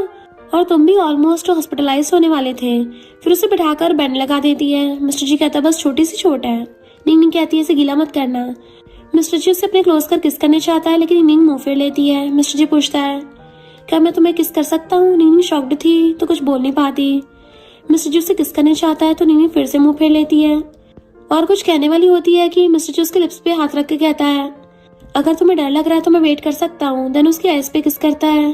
और तुम भी ऑलमोस्ट हॉस्पिटलाइज होने वाले थे। फिर उसे बिठाकर बैंड लगा देती है। मिस्टर जी कहता है बस छोटी सी चोट है। निंगनिंग कहती है इसे गीला मत करना। मिस्टर जी उसे अपने क्लोज कर किस करने चाहता है लेकिन निंगनिंग मुंह फेर लेती है। मिस्टर जी पूछता है क्या मैं तुम्हें किस कर सकता हूँ? निंगनिंग शॉक्ड थी तो कुछ बोल नहीं पाती। मिस्टर जी उसे किस करने चाहता है तो निंगनिंग फिर से मुंह फेर लेती है और कुछ कहने वाली होती है कि मिस्टर जी उसके लिप्स पे हाथ रख के कहता है अगर तुम्हें डर लग रहा है तो मैं वेट कर सकता हूँ। देन उसकी आइज पे किस करता है।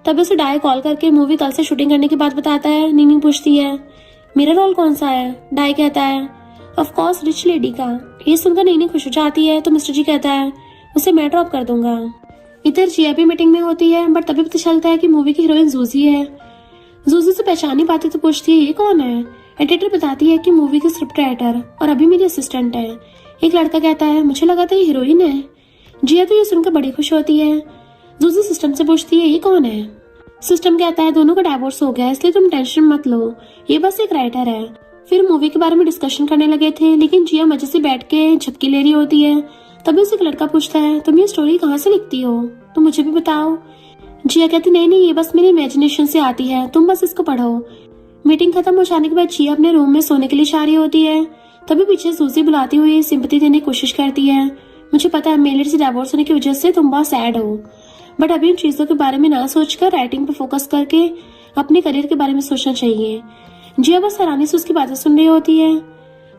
तभी उसे डाई कॉल करके मूवी कल से शूटिंग करने की बात बताता है। निंगनिंग पूछती है मेरा रोल कौन सा है? डाई कहता है ऑफ कोर्स रिच लेडी का। ये सुनकर निंगनिंग खुश हो जाती है तो मिस्टर जी कहता है उसे मैं ड्रॉप कर दूंगा। इधर जिया भी मीटिंग में होती है, बट तभी पता चलता है कि मूवी की हीरोइन जूजी है। जूजी से पहचान नहीं पाती तो पूछती है ये कौन है? एडिटर बताती है कि मूवी की स्क्रिप्ट राइटर और अभी मेरी असिस्टेंट है। एक लड़का कहता है मुझे लगा था ये हीरोइन है। जिया तो ये सुनकर बड़ी खुश होती है। जूजी सिस्टम से पूछती है ये कौन है। सिस्टम कहता है दोनों का डाइवोर्स हो गया इसलिए तुम टेंशन मत लो, ये बस एक राइटर है। फिर मूवी के बारे में डिस्कशन करने लगे थे, लेकिन जिया मजे से बैठ के झपकी ले रही होती है। तभी उसे एक लड़का पूछता है तुम ये स्टोरी कहाँ से लिखती हो, तो मुझे भी बताओ। जिया कहती नहीं नहीं, ये बस मेरी इमेजिनेशन से आती है, तुम बस इसको पढ़ो। मीटिंग खत्म हो जाने के बाद जिया अपने रूम में सोने के लिए जा रही होती है। तभी पीछे सूजी बुलाती हुई सिंपैथी देने की कोशिश करती है। मुझे पता है मेलिड से डिवोर्स होने की वजह से तुम बहुत सैड हो, बट अभी इन चीजों के बारे में ना सोचकर राइटिंग पे फोकस करके अपने करियर के बारे में सोचना चाहिए। जिया बस हैरानी से उसकी बातें सुन रही होती है।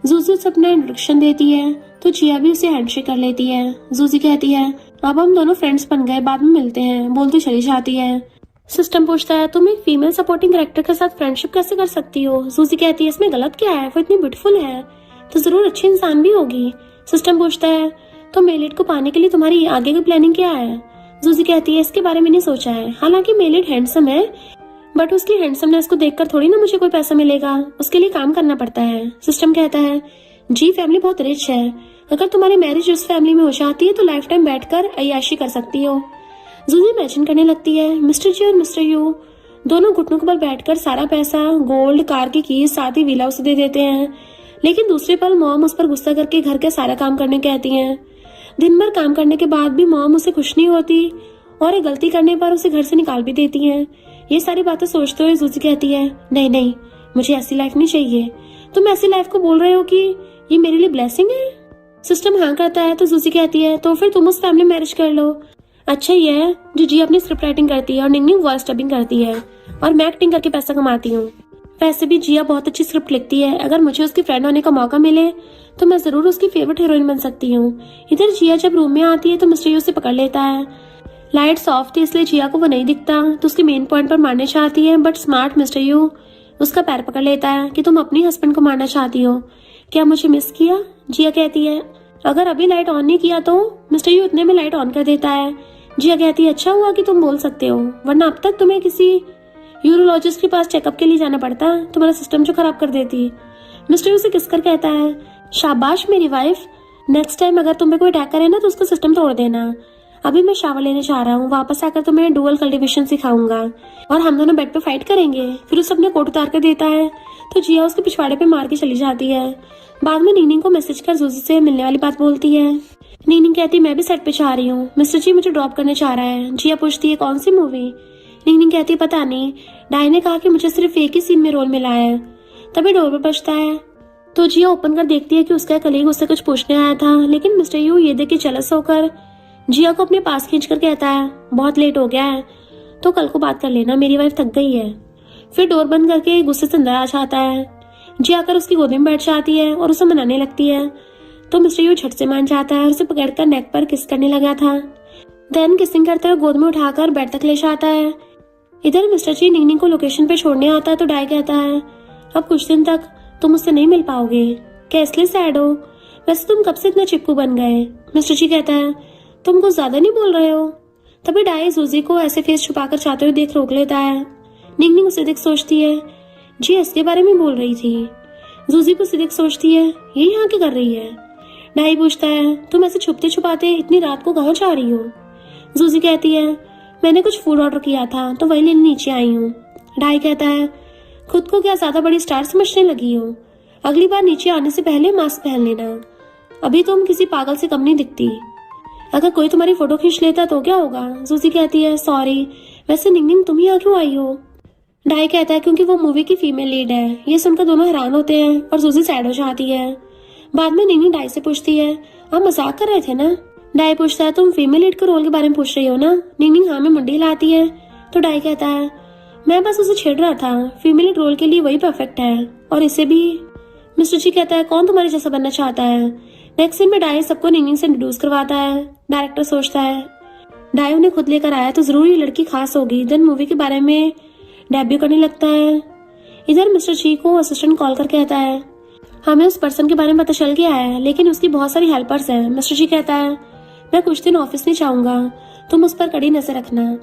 जूजी उसे अपना इंट्रोडक्शन देती है तो जिया भी उसे हैंडशेक कर लेती है। जूजी कहती है अब हम दोनों फ्रेंड्स बन गए, बाद में मिलते हैं, बोलती चली जाती है। सिस्टम पूछता है तुम एक फीमेल सपोर्टिंग कैरेक्टर के साथ फ्रेंडशिप कैसे कर सकती हो। जूजी कहती है इसमें गलत क्या है, वो इतनी ब्यूटीफुल है तो जरूर अच्छी इंसान भी होगी। सिस्टम पूछता है तो मेलिड को पाने के लिए तुम्हारी आगे की प्लानिंग क्या है। जूजी कहती है इसके बारे में नहीं सोचा है, हालांकि मेलिड हैंडसम है बट उसकी हैंडसमनेस को देखकर थोड़ी ना मुझे कोई पैसा मिलेगा, उसके लिए काम करना पड़ता है। सिस्टम कहता है जी फैमिली बहुत रिच है, अगर तुम्हारी मैरिज उस फैमिली में हो जाती है तो लाइफ टाइम बैठकर अय्याशी कर सकती हो। जूजी इमेजिन करने लगती है मिस्टर जी और मिस्टर यू दोनों घुटनों के बल बैठकर सारा पैसा, गोल्ड, कार की कीज, साथ ही विला उसे दे देते हैं, लेकिन दूसरे पल मॉम उस पर गुस्सा करके घर के सारा काम करने कहती हैं। दिन भर काम करने के बाद भी मॉम उसे खुश नहीं होती और एक गलती करने पर उसे घर से निकाल भी देती हैं। ये सारी बातें सोचते हुए जूजी कहती है नहीं नहीं, मुझे ऐसी लाइफ नहीं चाहिए। तुम ऐसी लाइफ को बोल रहे हो कि ये मेरे लिए ब्लेसिंग है। सिस्टम हाँ करता है तो जूजी कहती है तो फिर तुम उस फैमिली मैरिज कर लो। अच्छा ये है जो जी अपनी स्क्रिप्ट राइटिंग करती है और निंगनिंग वॉइस डबिंग करती है और मैं एक्टिंग करके पैसा कमाती हूँ। वैसे भी जिया बहुत अच्छी स्क्रिप्ट लिखती है, अगर मुझे उसकी फ्रेंड होने का मौका मिले तो मैं जरूर उसकी फेवरेट हीरोइन बन सकती हूँ। इधर जिया जब रूम में आती है तो मिस्टर यू उसे पकड़ लेता है। लाइट्स ऑफ थी इसलिए जिया को वो नहीं दिखता तो उसके मेन पॉइंट पर मारने चाहती है, बट स्मार्ट मिस्टर यू उसका पैर पकड़ लेता है कि तुम अपने हस्बैंड को मारना चाहती हो, क्या मुझे मिस किया। जिया कहती है अगर अभी लाइट ऑन नहीं किया तो मिस्टर यू इतने में लाइट ऑन कर देता है। जिया कहती है अच्छा हुआ कि तुम बोल सकते हो, वरना अब तक तुम्हें किसी यूरोलॉजिस्ट के पास चेकअप के लिए जाना पड़ता, तुम्हारा सिस्टम जो खराब कर देती। मिस्टर यू से किसकर कहता है शाबाश मेरी वाइफ, नेक्स्ट टाइम अगर तुम्हें कोई अटैक करे ना तो उसका सिस्टम तोड़ देना। अभी मैं शावर लेने जा रहा हूँ, वापस आकर तुम्हें डुअल कल्टीवेशन सिखाऊंगा और हम दोनों बेड पे फाइट करेंगे। फिर उसे अपने कोट उतार कर देता है तो जिया उसके पिछवाड़े पे मार के चली जाती है। बाद में नीनिंग को मैसेज कर जूजी से मिलने वाली बात बोलती है। नीनिंग कहती है मैं भी सेट पे जा रही हूँ, मिस्टर जी मुझे ड्रॉप करने चाह रहा है। जिया पूछती है कौन सी मूवी। नीनिंग कहती है पता नहीं, डाई ने कहा कि मुझे सिर्फ एक ही सीन में रोल मिला है। तभी डोर पर बजता है तो जिया ओपन कर देखती है कि उसका कलीग उससे कुछ पूछने आया था, लेकिन मिस्टर यू ये देख के जेलस होकर जिया को अपने पास खींचकर कहता है बहुत लेट हो गया है तो कल को बात कर लेना, मेरी वाइफ थक गई है। फिर डोर बंद करके गुस्से से अंदर आ जाता है। जिया आकर उसकी गोदी में बैठ जाती है और उसे मनाने लगती है तो मिस्टर यू झट से मान जाता है और उसे पकड़कर नेक पर किस करने लगा था। देन किसिंग करते हुए गोद में उठाकर बेड तक ले जाता है। इधर मिस्टर जी निंगनिंग को लोकेशन पे छोड़ने आता है तो डाई कहता है अब कुछ दिन तक तुम उससे नहीं मिल पाओगे, क्या इसलिए सैड हो, वैसे तुम कब से इतना चिपकू बन गए। मिस्टर जी कहता है तुम कुछ ज्यादा नहीं बोल रहे हो। तभी डाई जूजी को ऐसे फेस छुपाकर चाहते हुए देख रोक लेता है। निंगनिंग उसे देख सोचती है जी इसके बारे में बोल रही थी। जूजी को देख सोचती है ये यहाँ क्या कर रही है। डाई पूछता है तुम ऐसे छुपते छुपाते इतनी रात को कहाँ जा रही हो। जूजी कहती है मैंने कुछ फूड ऑर्डर किया था तो वही लेने नीचे आई हूँ। डाई कहता है खुद को क्या ज्यादा बड़ी स्टार समझने लगी हो, अगली बार नीचे आने से पहले मास्क पहन लेना, अभी तुम किसी पागल से कम नहीं दिखती, अगर कोई तुम्हारी फोटो खींच लेता तो क्या होगा। जूजी कहती है सॉरी, वैसे निंगनिंग तुम यहाँ क्यों आई हो। डाई कहता है क्योंकि वो मूवी की फीमेल लीड है। ये सुनकर दोनों हैरान होते हैं और जूजी सैड हो जाती है। बाद में निंगनिंग डाई से पूछती है आप मजाक कर रहे थे ना। डाई पूछता है तुम फीमेल लीड के रोल के बारे में पूछ रही हो ना। निंगनिंग हाँ में मुंडी हिलाती है तो डाई कहता है मैं बस उसे छेड़ रहा था, फीमेल लीड रोल के लिए वही परफेक्ट है और इसे भी। मिस्टर जी कहता है कौन तुम्हारे जैसा बनना चाहता है। नेक्स्ट सीन में डाई सबको निंगनिंग से इंट्रोड्यूस करवाता है। डायरेक्टर सोचता है डाई उन्हें खुद लेकर आया तो जरूर ये लड़की खास होगी। देन मूवी के बारे में डेब्यू करने लगता है। इधर मिस्टर जी को असिस्टेंट कॉल कर कहता है हमें उस पर्सन के बारे में पता चल गया है, लेकिन उसकी बहुत सारी हेल्पर्स हैं। मिस्टर जी कहता है मैं कुछ दिन ऑफिस नहीं जाऊंगा, तुम उस पर कड़ी नजर रखना।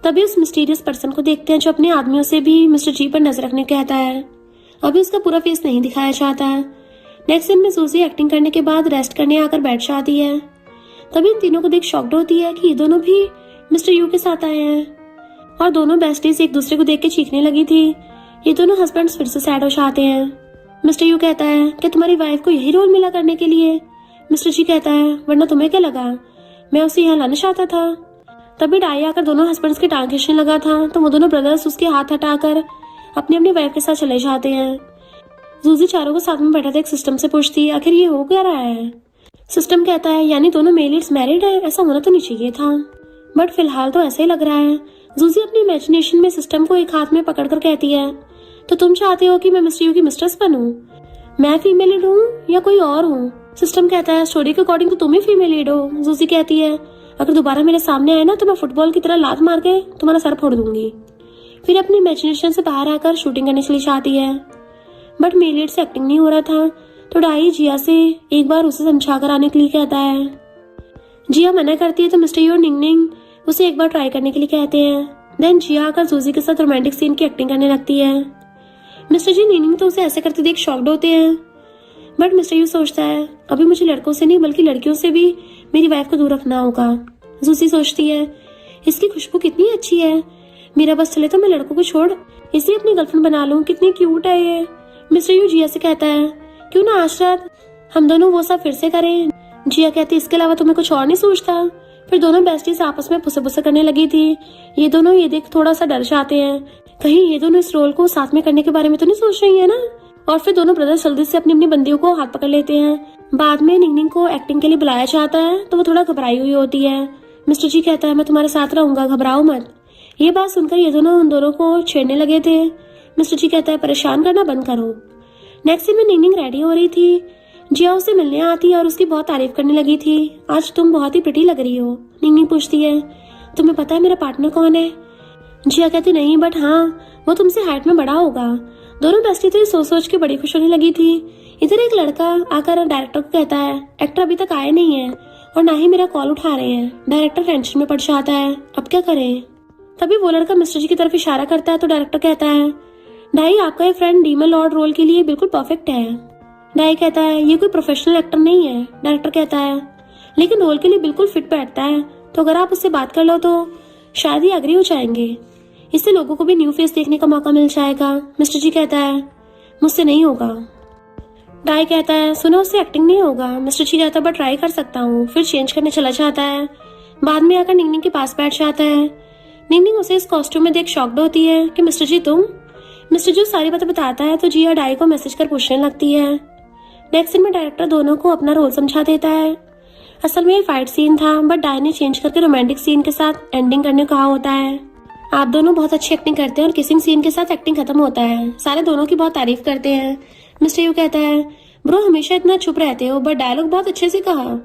तभी उस मिस्टीरियस पर्सन को देखते हैं जो अपने आदमियों से भी मिस्टर जी पर नजर रखने कहता है। अभी उसका पूरा फेस नहीं दिखाया जाता। नेक्स्ट सीन में सूजी एक्टिंग करने के बाद रेस्ट करने आकर बैठ जाती है। तभी इन तीनों को देख शॉक्ड होती है कि ये दोनों भी मिस्टर यू के साथ आए हैं और दोनों बेस्टीज एक दूसरे को देख के चीखने लगी थी। ये दोनों हस्बैंड्स फिर से सैड हो जाते हैं। मिस्टर यू कहता है कि तुम्हारी वाइफ को यही रोल मिला करने के लिए। मिस्टर जी कहता है वरना तुम्हें क्या लगा मैं उसे यहाँ लाना चाहता था। तभी डाई आकर दोनों हस्बैंड्स की टांग खींचने लगा था तो वो दोनों ब्रदर्स उसके हाथ हटाकर अपनी अपनी वाइफ के साथ चले जाते हैं। जूजी चारों को साथ में बैठा था एक सिस्टम से पूछती है आखिर ये हो क्या रहा है। सिस्टम कहता है यानी दोनों मेल लीड्स मैरिड है, ऐसा होना तो नहीं चाहिए था बट फिलहाल तो ऐसा ही लग रहा है। जूजी अपनी इमेजिनेशन में सिस्टम को एक हाथ में पकड़कर कहती है तो तुम चाहते हो कि मैं मिस्टर यू की मिस्ट्रेस बनूं? मैं फीमेल लीड हूँ या कोई और हूँ? सिस्टम कहता है स्टोरी के अकॉर्डिंग तो तुम ही फीमेल लीड हो। जूजी कहती है अगर दोबारा मेरे सामने आए ना तो मैं फुटबॉल की तरह लात मार के तुम्हारा सर फोड़ दूंगी। फिर अपनी इमेजिनेशन से बाहर आकर शूटिंग करने चली जाती है बट मेल लीड से एक्टिंग नहीं हो रहा था तो डाई जिया से एक बार उसे समझा कर आने के लिए कहता है। जिया मना करती है तो मिस्टर यू और निंग उसे एक बार ट्राई करने के लिए कहते हैं। देन जिया आकर जूजी के साथ रोमांटिक सीन की एक्टिंग करने लगती है। मिस्टर जी निंग तो उसे ऐसे करते देख शॉक्ड होते हैं बट मिस्टर यू सोचता है अभी मुझे लड़कों से नहीं बल्कि लड़कियों से भी मेरी वाइफ को दूर रखना होगा। जूसी सोचती है इसकी खुशबू कितनी अच्छी है, मेरा बस चले तो मैं लड़कों को छोड़ इसे अपनी गर्लफ्रेंड बना लूं, कितनी क्यूट है ये। मिस्टर यू जिया से कहता है क्यों ना आज रात हम दोनों वो सब फिर से करें। जिया कहती इसके अलावा तुम्हें कुछ और नहीं सोचता। फिर दोनों बेस्टीज आपस में पुसे पुसे करने लगी थी। ये दोनों ये देख थोड़ा सा डर जाते हैं कहीं ये दोनों इस रोल को साथ में करने के बारे में तो नहीं सोच रही है ना। और फिर दोनों ब्रदर्स जल्दी से अपनी अपनी बंदियों को हाथ पकड़ लेते हैं। बाद में निंग को एक्टिंग के लिए बुलाया जाता है तो वो थोड़ा घबराई हुई होती है। मिस्टर जी कहता है मैं तुम्हारे साथ रहूंगा, घबराओ मत। ये बात सुनकर ये दोनों उन दोनों को छेड़ने लगे थे। मिस्टर जी कहता है परेशान करना बंद करो। नेक्स्ट सीन में निंग रेडी हो रही थी। जिया उसे मिलने आती और उसकी बहुत तारीफ करने लगी थी। आज तुम बहुत ही प्रिटी लग रही हो। निंग पूछती है तुम्हें पता है मेरा पार्टनर कौन है? जिया कहती नहीं बट हाँ वो तुमसे हाइट में बड़ा होगा। दोनों बेस्टी तो सोच सोच के बड़ी खुश होने लगी थी। इधर एक लड़का आकर डायरेक्टर को कहता है एक्टर अभी तक आए नहीं है और ना ही मेरा कॉल उठा रहे हैं। डायरेक्टर टेंशन में पड़ जाता है, अब क्या करें। तभी वो लड़का मिस्टर जी की तरफ इशारा करता है तो डायरेक्टर कहता है डाई आपका ये फ्रेंड डीमन लॉर्ड रोल के लिए बिल्कुल परफेक्ट है। डाई कहता है ये कोई प्रोफेशनल एक्टर नहीं है। डायरेक्टर कहता है लेकिन रोल के लिए बिल्कुल फिट बैठता है तो अगर आप उससे बात कर लो तो शायद ही अग्री हो जाएंगे। इससे लोगों को भी न्यू फेस देखने का मौका मिल जाएगा। मिस्टर जी कहता है मुझसे नहीं होगा। डाई कहता है सुनो उससे एक्टिंग नहीं होगा। मिस्टर जी कहता है बट ट्राई कर सकता हूँ। फिर चेंज करने चला जाता है। बाद में आकर निंग के पास बैठ जाता है। निंग उसे इस कॉस्ट्यूम में देख शॉक्ड होती है कि मिस्टर जी तुम। मिस्टर जी सारी बातें बताता है तो जिया डाई को मैसेज कर पूछने लगती है। नेक्स्ट सीन में डायरेक्टर दोनों को अपना रोल समझा देता है। असल में ये फाइट सीन था बट डाई ने चेंज करके रोमांटिक सीन के साथ एंडिंग करने कहा होता है। आप दोनों बहुत अच्छी एक्टिंग करते हैं और किसिंग सीन के साथ एक्टिंग खत्म होता है। सारे दोनों की बहुत तारीफ करते हैं। मिस्टर यू कहता है ब्रो हमेशा इतना चुप रहते हो बट डायलॉग बहुत अच्छे से कहा।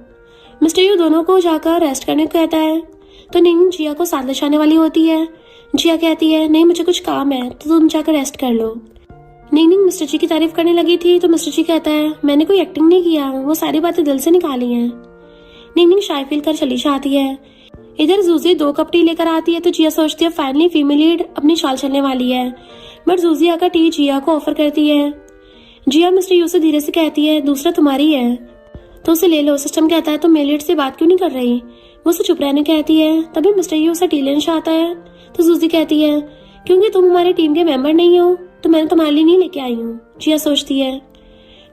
मिस्टर यू दोनों को जाकर रेस्ट करने को कहता है तो निंग जिया को साथ ले जाने वाली होती है। जिया कहती है नहीं मुझे कुछ काम है तो तुम जाकर रेस्ट कर लो। निंग मिस्टर जी की तारीफ करने लगी थी तो मिस्टर जी कहता है मैंने कोई एक्टिंग नहीं किया, वो सारी बातें दिल से निकाली हैं। निंग शाय फील कर चली जाती है। इधर जूजी 2 कप टी लेकर आती है तो जिया सोचती है फाइनली फीमेल लीड अपनी चाल चलने वाली है बट जूजी आकर टी जिया को ऑफर करती है। जिया मिस्टर यू से धीरे से कहती है दूसरा तुम्हारी है तो उसे ले लो। सिस्टम कहता है तुम मेल लीड से बात क्यों नहीं कर रही। वो उसे चुप रहने कहती है। तभी मिस्टर यू उसे टी लेना चाहता है तो जूजी कहती है क्योंकि तुम हमारी टीम के मेंबर नहीं हो तो मैंने तुम्हारे लिए नहीं लेके आई हूँ। जिया सोचती है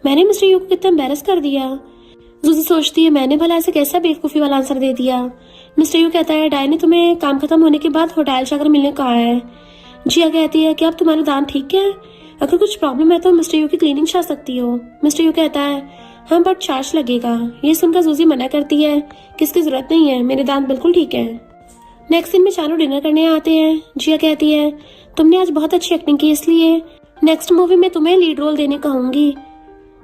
मैंने मिस्टर यू को कितना एम्बेरस कर दिया। जूजी सोचती है मैंने भला ऐसे कैसा बेवकूफी वाला आंसर दे दिया। मिस्टर यू कहता है डाई ने तुम्हें काम खत्म होने के बाद होटल जाकर मिलने कहा है। जिया कहती है कि अब तुम्हारा दांत ठीक है, अगर कुछ प्रॉब्लम है तो मिस्टर यू की क्लीनिंग जा सकती हो। मिस्टर यू कहता है हाँ बट चार्ज लगेगा। ये सुनकर जूजी मना करती है कि इसकी जरूरत नहीं है, मेरे दांत बिल्कुल ठीक है। नेक्स्ट दिन में चारों डिनर करने आते हैं। जिया कहती है तुमने आज बहुत अच्छी एक्टिंग की इसलिए नेक्स्ट मूवी में तुम्हें लीड रोल देने कहूंगी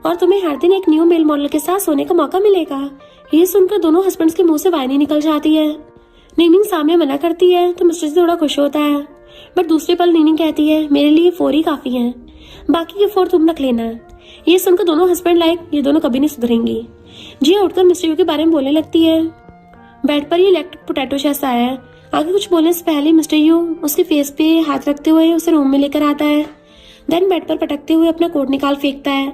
और तुम्हें हर दिन एक न्यू मेल मॉडल के साथ सोने का मौका मिलेगा। ये सुनकर दोनों हस्बैंड्स के मुंह से वाइनी निकल जाती है। निंग सामने मना करती है तो मिस्टर जी थोड़ा खुश होता है बट दूसरे पल निंग कहती है मेरे लिए 4 ही काफी हैं, बाकी के 4 तुम रख लेना। ये सुनकर दोनों हस्बैंड ये दोनों कभी नहीं सुधरेंगी। जिया उठकर मिस्टर यू के बारे में बोलने लगती है। बेड पर ये इलेक्ट्रिक पोटैटो जैसा है। आगे कुछ बोलने से पहले मिस्टर यू उसके फेस पे हाथ रखते हुए उसे रूम में लेकर आता है। देन बेड पर पटकते हुए अपना कोट निकाल फेंकता है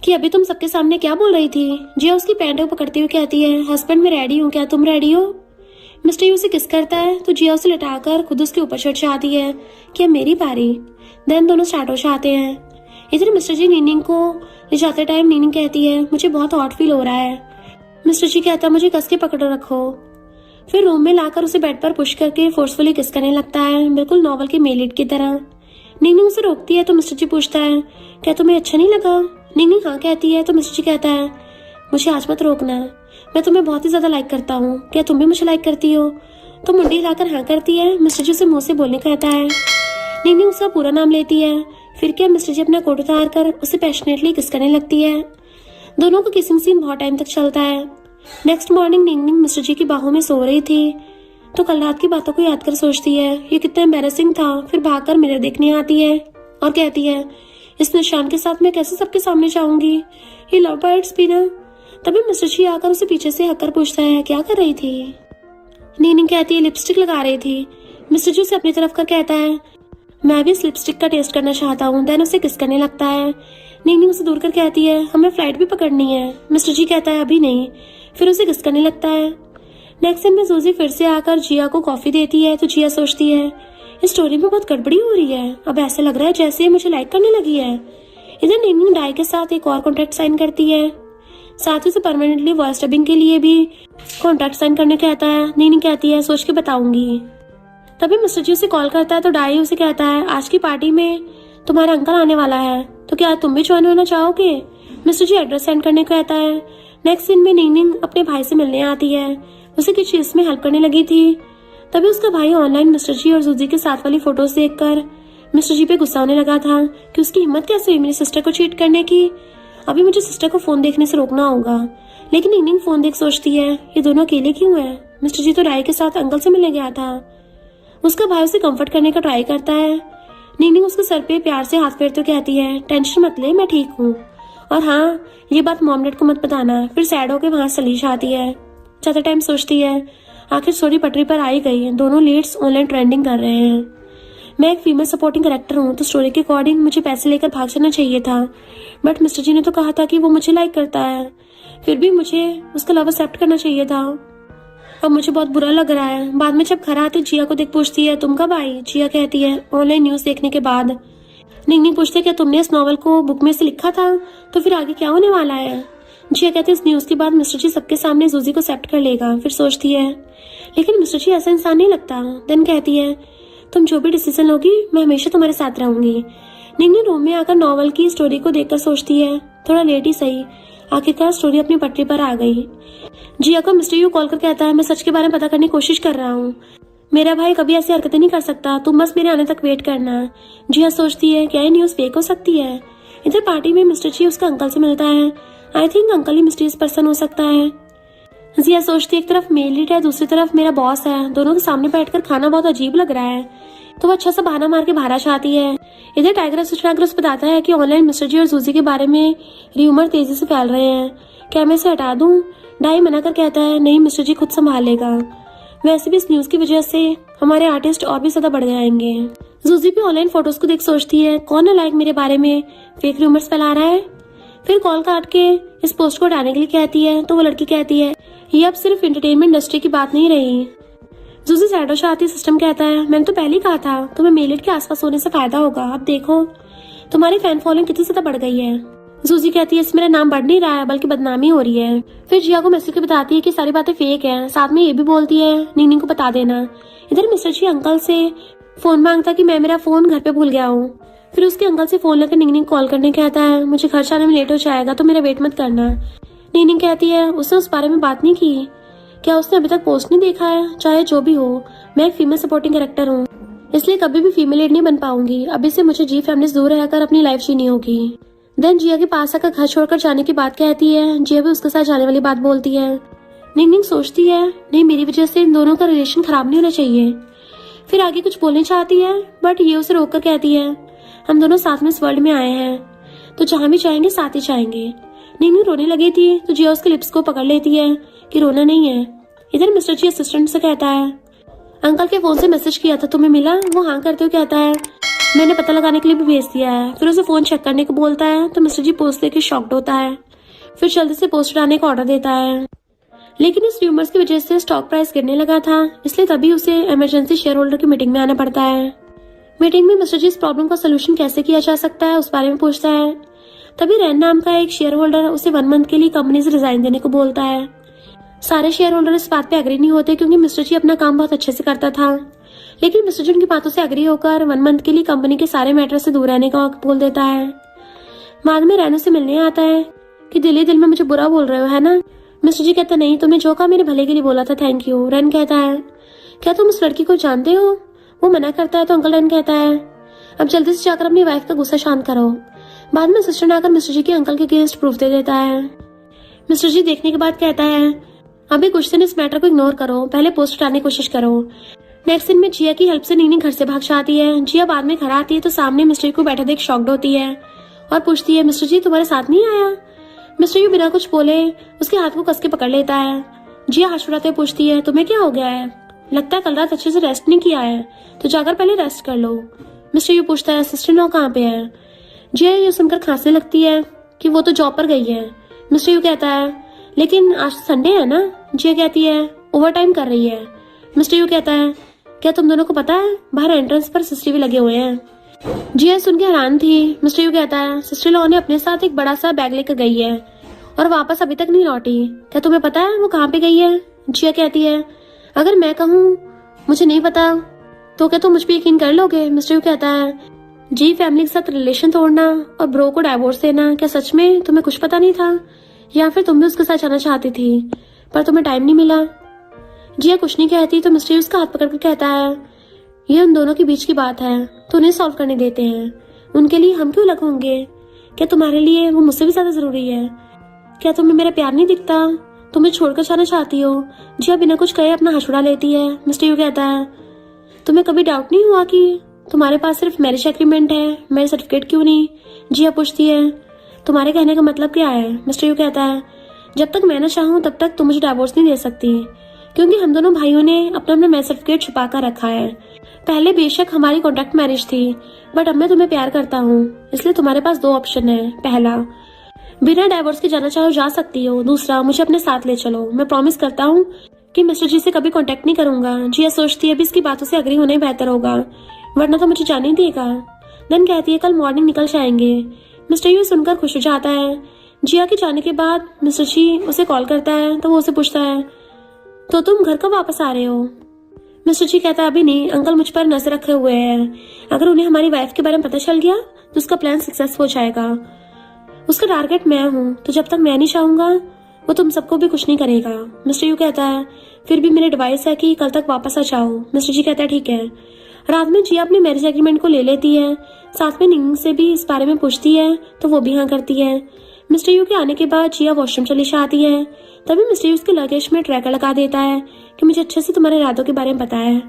कि अभी तुम सबके सामने क्या बोल रही थी। जिया उसकी पैंट को पकड़ते हुए कहती है, हस्बैंड मैं रेडी हूँ, क्या तुम रेडी हो। मिस्टर यू उसे किस करता है तो जिया उसे लटाकर खुद उसके ऊपर चढ़ जाती है कि अब मेरी बारी। देन दोनों स्टार्ट हो जाते हैं। इधर मिस्टर जी नीनिंग को ले जाते टाइम नीनिंग कहती है, मुझे बहुत हॉट फील हो रहा है। मिस्टर जी कहता है, मुझे कस के पकड़ रखो। फिर रूम में लाकर उसे बेड पर पुश करके फोर्सफुली किस करने लगता है, बिल्कुल नॉवल के मेलिट की तरह। नीनिंग उसे रोकती है तो मिस्टर जी पूछता है, क्या तुम्हें अच्छा नहीं लगा। नीनिंग हाँ कहती है तो मिस्टर जी कहता है, मुझे आज मत रोकना, मैं तुम्हें बहुत ही ज्यादा लाइक करता हूँ, क्या तुम भी मुझे लाइक करती हो। तो मुंडी हिलाकर हाँ करती है। मिस्टर जी उसे मुंह से बोलने कहता है। नीनिंग उसका पूरा नाम लेती है। फिर क्या मिस्टर जी अपना कोट उतार कर उसे पैशनेटली किस करने लगती है। दोनों का किसिंग सीन बहुत टाइम तक चलता है। नेक्स्ट मॉर्निंग नीनिंग मिस्टर जी की बाहों में सो रही थी तो कल रात की बातों को याद कर सोचती है ये कितना एम्बैरेसिंग था। फिर भागकर मिरर देखने आती है और कहती है, इस निशान के साथ मैं कैसे सबके सामने जाऊंगी, ये लव बाइट्स भी ना। तभी मिस्टर जी आकर उसे पीछे से हककर पूछता है, क्या कर रही थी। नीनिंग कहती है, लिपस्टिक लगा रही थी। मिस्टर जी उसे अपनी तरफ कर कहता है, मैं भी इस लिपस्टिक का टेस्ट करना चाहता हूँ। देन उसे किस करने लगता है। नीनिंग उसे दूर कर कहती है, हमें फ्लाइट भी पकड़नी है। मिस्टर जी कहता है, अभी नहीं। फिर उसे किस करने लगता है। नेक्स्ट सीन में सूजी फिर से आकर जिया को कॉफी देती है तो जिया सोचती है, इस स्टोरी में बहुत गड़बड़ी हो रही है, अब ऐसा लग रहा है जैसे ये मुझे लाइक करने लगी है। इधर नीनिंग डाई के साथ एक और कॉन्ट्रैक्ट साइन करती है, साथ ही उसे परमानेंटली वॉइस डबिंग के लिए भी कॉन्ट्रैक्ट साइन करने कहता है। नीनिंग कहती है, सोच के बताऊंगी। तभी मिस्टर जी उसे कॉल करता है तो डाई उसे कहता है, आज की पार्टी में तुम्हारा अंकल आने वाला है तो क्या तुम भी ज्वाइन होना चाहोगे। मिस्टर जी एड्रेस सेंड करने को कहता है। नेक्स्ट सीन में नीनिंग अपने भाई से मिलने आती है, उसे किस चीज में हेल्प करने लगी थी। तभी उसका भाई ऑनलाइन मिस्टर जी और सूजी के साथ वाली फोटोज देखकर मिस्टर जी पे गुस्सा होने लगा था कि उसकी हिम्मत कैसे हुई मेरी सिस्टर को चीट करने की। अभी मुझे सिस्टर को फोन देखने से रोकना होगा। लेकिन नीनिंग फोन देख सोचती है, ये दोनों अकेले क्यों है, मिस्टर जी तो राय के साथ अंकल से मिलने गया था। उसका भाई उसे कंफर्ट करने का ट्राई करता है। नीनिंग उसके सर पे प्यार से हाथ फेरते कहती है, टेंशन मत ले, मैं ठीक हूँ, और हाँ ये बात मॉम डैड को मत बताना। फिर सैड होकर वहां चली जाती है। ज्यादा टाइम सोचती है, आखिर स्टोरी पटरी पर आई गई, दोनों लीड्स ऑनलाइन ट्रेंडिंग कर रहे हैं। मैं एक फीमेल सपोर्टिंग कैरेक्टर हूँ तो स्टोरी के अकॉर्डिंग मुझे पैसे लेकर भाग जाना चाहिए था, बट मिस्टर जी ने तो कहा था कि वो मुझे लाइक करता है, फिर भी मुझे उसका लव एक्सेप्ट करना चाहिए था। अब मुझे बहुत बुरा लग रहा है। बाद में जब घर आती जिया को देख पूछती है, तुम कब आई। जिया कहती है, ऑनलाइन न्यूज देखने के बाद। नीनिंग पूछते क्या तुमने इस नॉवल को बुक में से लिखा था, तो फिर आगे क्या होने वाला है। जिया कहती है, इस न्यूज के बाद मिस्टर जी सबके सामने जूजी को एक्सेप्ट कर लेगा। फिर सोचती है, लेकिन मिस्टर जी ऐसा इंसान नहीं लगता। देन कहती है, तुम जो भी डिसीजन लोगी मैं हमेशा तुम्हारे साथ रहूंगी। नीनिंग रूम में आकर नॉवल की स्टोरी को देखकर सोचती है, थोड़ा लेट ही सही, आखिरकार स्टोरी अपनी पटरी पर आ गई। जिया को मिस्टर यू कॉल कर कहता है, मैं सच के बारे में पता करने की कोशिश कर रहा हूँ, मेरा भाई कभी ऐसी हरकतें नहीं कर सकता, तुम बस मेरे आने तक वेट करना। जिया सोचती है, क्या ये न्यूज फेक हो सकती है। इधर पार्टी में मिस्टर जी उसका अंकल से मिलता है। I think uncle he mysterious person हो सकता है। जिया सोचती है, एक तरफ मेल लीड है, दूसरी तरफ मेरा बॉस है, दोनों के सामने बैठकर खाना बहुत अजीब लग रहा है, तो वो अच्छा सा बहाना मार के बाहर आ जाती है। इधर टाइगर असिस्टेंट उसे बताता है कि ऑनलाइन मिस्टर जी और सूजी के बारे में र्यूमर तेजी से फैल रहे हैं, क्या मैं इसे हटा दूं। डाई मना कर कहता है, नहीं मिस्टर जी खुद संभाल लेगा, वैसे भी इस न्यूज की वजह से हमारे आर्टिस्ट और भी ज्यादा बढ़ जाएंगे। सूजी भी ऑनलाइन फोटोज को देख सोचती है, कौन लाइक मेरे बारे में फेक र्यूमर्स फैला रहा है। फिर कॉल काट के इस पोस्ट को हटाने के लिए कहती है तो वो लड़की कहती है, ये अब सिर्फ एंटरटेनमेंट इंडस्ट्री की बात नहीं रही। जूजी सैडो शाती सिस्टम कहता है, मैंने तो पहले ही कहा था तुम्हें मेलिट के आसपास होने से फायदा होगा, अब देखो तुम्हारी फैन फॉलोइंग कितनी ज्यादा बढ़ गई है। जूजी कहती है, इसमें मेरा नाम बढ़ नहीं रहा है बल्कि बदनामी हो रही है। फिर जिया को मैसेज के बताती है कि सारी बातें फेक है, साथ में ये भी बोलती है नीनिंग को बता देना। इधर मिस्टर जी अंकल से फोन मांगता कि मैं मेरा फोन घर पे भूल गया हूँ। फिर उसके अंकल से फोन लेकर नीनिंग कॉल करने कहता है, मुझे घर जाने में लेट हो जाएगा तो मेरा वेट मत करना। नीनिंग कहती है, उसने उस बारे में बात नहीं की, क्या उसने अभी तक पोस्ट नहीं देखा है। चाहे जो भी हो, मैं एक फीमेल सपोर्टिंग कैरेक्टर हूँ, इसलिए कभी भी फीमेल लीड नहीं बन पाऊंगी। अभी से मुझे जी फैमिली से दूर रहकर अपनी लाइफ जीनी होगी। देन जिया के पास आकर घर छोड़कर जाने की बात कहती है। जिया भी उसके साथ जाने वाली बात बोलती है। नीनिंग सोचती है, नहीं मेरी वजह से इन दोनों का रिलेशन खराब नहीं होना चाहिए। फिर आगे कुछ बोलना चाहती है बट ये उसे रोक कर कहती है, हम दोनों साथ में इस वर्ल्ड में आए हैं तो जहाँ भी जाएंगे साथ ही जाएंगे। नीनिंग रोने लगी थी तो जिया उसके लिप्स को पकड़ लेती है कि रोना नहीं है। इधर मिस्टर जी असिस्टेंट से कहता है, अंकल के फोन से मैसेज किया था तुम्हें मिला। वो हाँ करते हुए कहता है, मैंने पता लगाने के लिए भी भेज दिया है। फिर उसे फोन चेक करने को बोलता है तो मिस्टर जी पोस्ट देख के शॉक्ड होता है। फिर जल्दी से पोस्ट उठाने का ऑर्डर देता है, लेकिन इस र्यूमर्स की वजह से स्टॉक प्राइस गिरने लगा था, इसलिए तभी उसे इमरजेंसी शेयर होल्डर की मीटिंग में आना पड़ता है। मीटिंग में मिस्टर जी इस प्रॉब्लम का सोल्यूशन कैसे किया जा सकता है उस बारे में पूछता है। तभी रैन नाम का एक शेयर होल्डर उसे 1 मंथ के लिए कंपनी से रिजाइन देने को बोलता है। सारे शेयर होल्डर इस बात पे एग्री नहीं होते क्योंकि मिस्टर जी अपना काम बहुत अच्छे से करता था, लेकिन मिस्टर जी उनकी बातों से एग्री होकर 1 मंथ के लिए कंपनी के सारे मैटर से दूर रहने का बोल देता है। बाद में रैन उसे मिलने आता है कि दिल ही दिल में मुझे बुरा बोल रहे हो है ना। मिस्टर जी कहता नहीं, तुमने जो कहा मेरे भले के लिए बोला था, थैंक यू। रैन कहता है क्या तुम उस लड़की को जानते हो? वो मना करता है तो अंकल रैन कहता है अब जल्दी से जाकर अपनी वाइफ का गुस्सा शांत करो। बाद में सिस्टर ने आकर मिस्टर जी के अंकल के अगेंस्ट प्रूफ दे देता है। मिस्टर जी देखने के बाद कहता है अभी कुछ दिन इस मैटर को इग्नोर करो, पहले पोस्ट हटाने की कोशिश करो। नेक्स्ट दिन में जिया की हेल्प से नीनी घर से भाग जाती है। जिया बाद में घर आती है तो सामने मिस्टर को बैठा देख शॉक्ड होती है और पूछती है मिस्टर जी तुम्हारे साथ नहीं आया? मिस्टर यू बिना कुछ बोले उसके हाथ को कस के पकड़ लेता है। जिया हाथ छुड़ाते पूछती है तुम्हें क्या हो गया है? लगता है कल रात अच्छे से रेस्ट नहीं किया है, तो जाकर पहले रेस्ट कर लो। मिस्टर यू पूछता है सिस्टर इन लॉ कहाँ पे है? जिया ये सुनकर खांसने लगती है कि वो तो जॉब पर गई है। मिस्टर यू कहता है लेकिन आज संडे है ना। जिया कहती है ओवर टाइम कर रही है। मिस्टर यू कहता है क्या तुम दोनों को पता है बाहर एंट्रेंस पर सीसीटीवी लगे हुए हैं? जिया सुन के हैरान थी। मिस्टर यू कहता है सिस्टर लॉ ने अपने साथ एक बड़ा सा बैग लेकर गई है और वापस अभी तक नहीं लौटी। क्या तुम्हें पता है वो कहाँ पे गई है? जिया कहती है अगर मैं कहूँ मुझे नहीं पता तो क्या तुम मुझ पर यकीन कर लोगे? मिस्टर यू कहता है जी फैमिली के साथ रिलेशन तोड़ना और ब्रो को डाइवोर्स देना, क्या सच में तुम्हें कुछ पता नहीं था या फिर तुम भी उसके साथ जाना चाहती थी पर तुम्हें टाइम नहीं मिला? जिया कुछ नहीं कहती तो मिस्टर उसका हाथ पकड़ कर कहता है ये उन दोनों के बीच की बात है तो उन्हें सॉल्व करने देते हैं, उनके लिए हम क्यों अलग होंगे? क्या तुम्हारे लिए वो मुझसे भी ज्यादा जरूरी है? क्या तुम्हें मेरा प्यार नहीं दिखता? तुम्हें छोड़कर जाना चाहती हो? जिया बिना कुछ कहे अपना हाथ छुड़ा लेती है। मिस्टर यू कहता है तुम्हें कभी डाउट नहीं हुआ कि तुम्हारे पास सिर्फ मैरिज एग्रीमेंट है, मैरिज सर्टिफिकेट क्यों नहीं? जिया पूछती है तुम्हारे कहने का मतलब क्या है? मिस्टर यू कहता है जब तक मैं ना चाहूँ तब तक तुम मुझे डाइवोर्स नहीं दे सकती, क्योंकि हम दोनों भाइयों ने अपना अपना मैरिज सर्टिफिकेट छुपा कर रखा है। पहले बेशक हमारी कॉन्ट्रैक्ट मैरिज थी बट अब मैं तुम्हें प्यार करता हूँ, इसलिए तुम्हारे पास 2 ऑप्शन है। पहला, बिना डाइवोर्स के जाना चाहो जा सकती हो। दूसरा, मुझे अपने साथ ले चलो। मैं प्रॉमिस करता हूँ कि मिस्टर जी से कभी कांटेक्ट नहीं करूंगा। जिया सोचती है अभी इसकी बातों से अग्री होना ही बेहतर होगा, वरना तो मुझे जाने ही देगा। देन कहती है कल मॉर्निंग निकल जाएंगे। मिस्टर यू सुनकर खुश हो जाता है। जिया के जाने के बाद मिस्टर जी उसे कॉल करता है तो वो उसे पूछता है तो तुम घर कब वापस आ रहे हो? मिस्टर जी कहता है अभी नहीं, अंकल मुझ पर नजर रखे हुए हैं। अगर उन्हें हमारी वाइफ के बारे में पता चल गया तो उसका प्लान सक्सेस हो जाएगा। उसका टारगेट मैं हूँ, तो जब तक मैं नहीं चाहूंगा वो तुम सबको भी कुछ नहीं करेगा। मिस्टर यू कहता है फिर भी मेरी एडवाइस है कि कल तक वापस आ जाओ। मिस्टर जी कहता है ठीक है। रात में जिया अपने मैरिज एग्रीमेंट को ले लेती है, साथ में निंग से भी इस बारे में पूछती है तो वो भी हाँ करती है। मिस्टर यू के आने के बाद जिया वॉशरूम चली जाती है। तभी मिस्टर यू उसके लगेज में ट्रैकर लगा देता है कि मुझे अच्छे से तुम्हारे इरादों के बारे में पता है।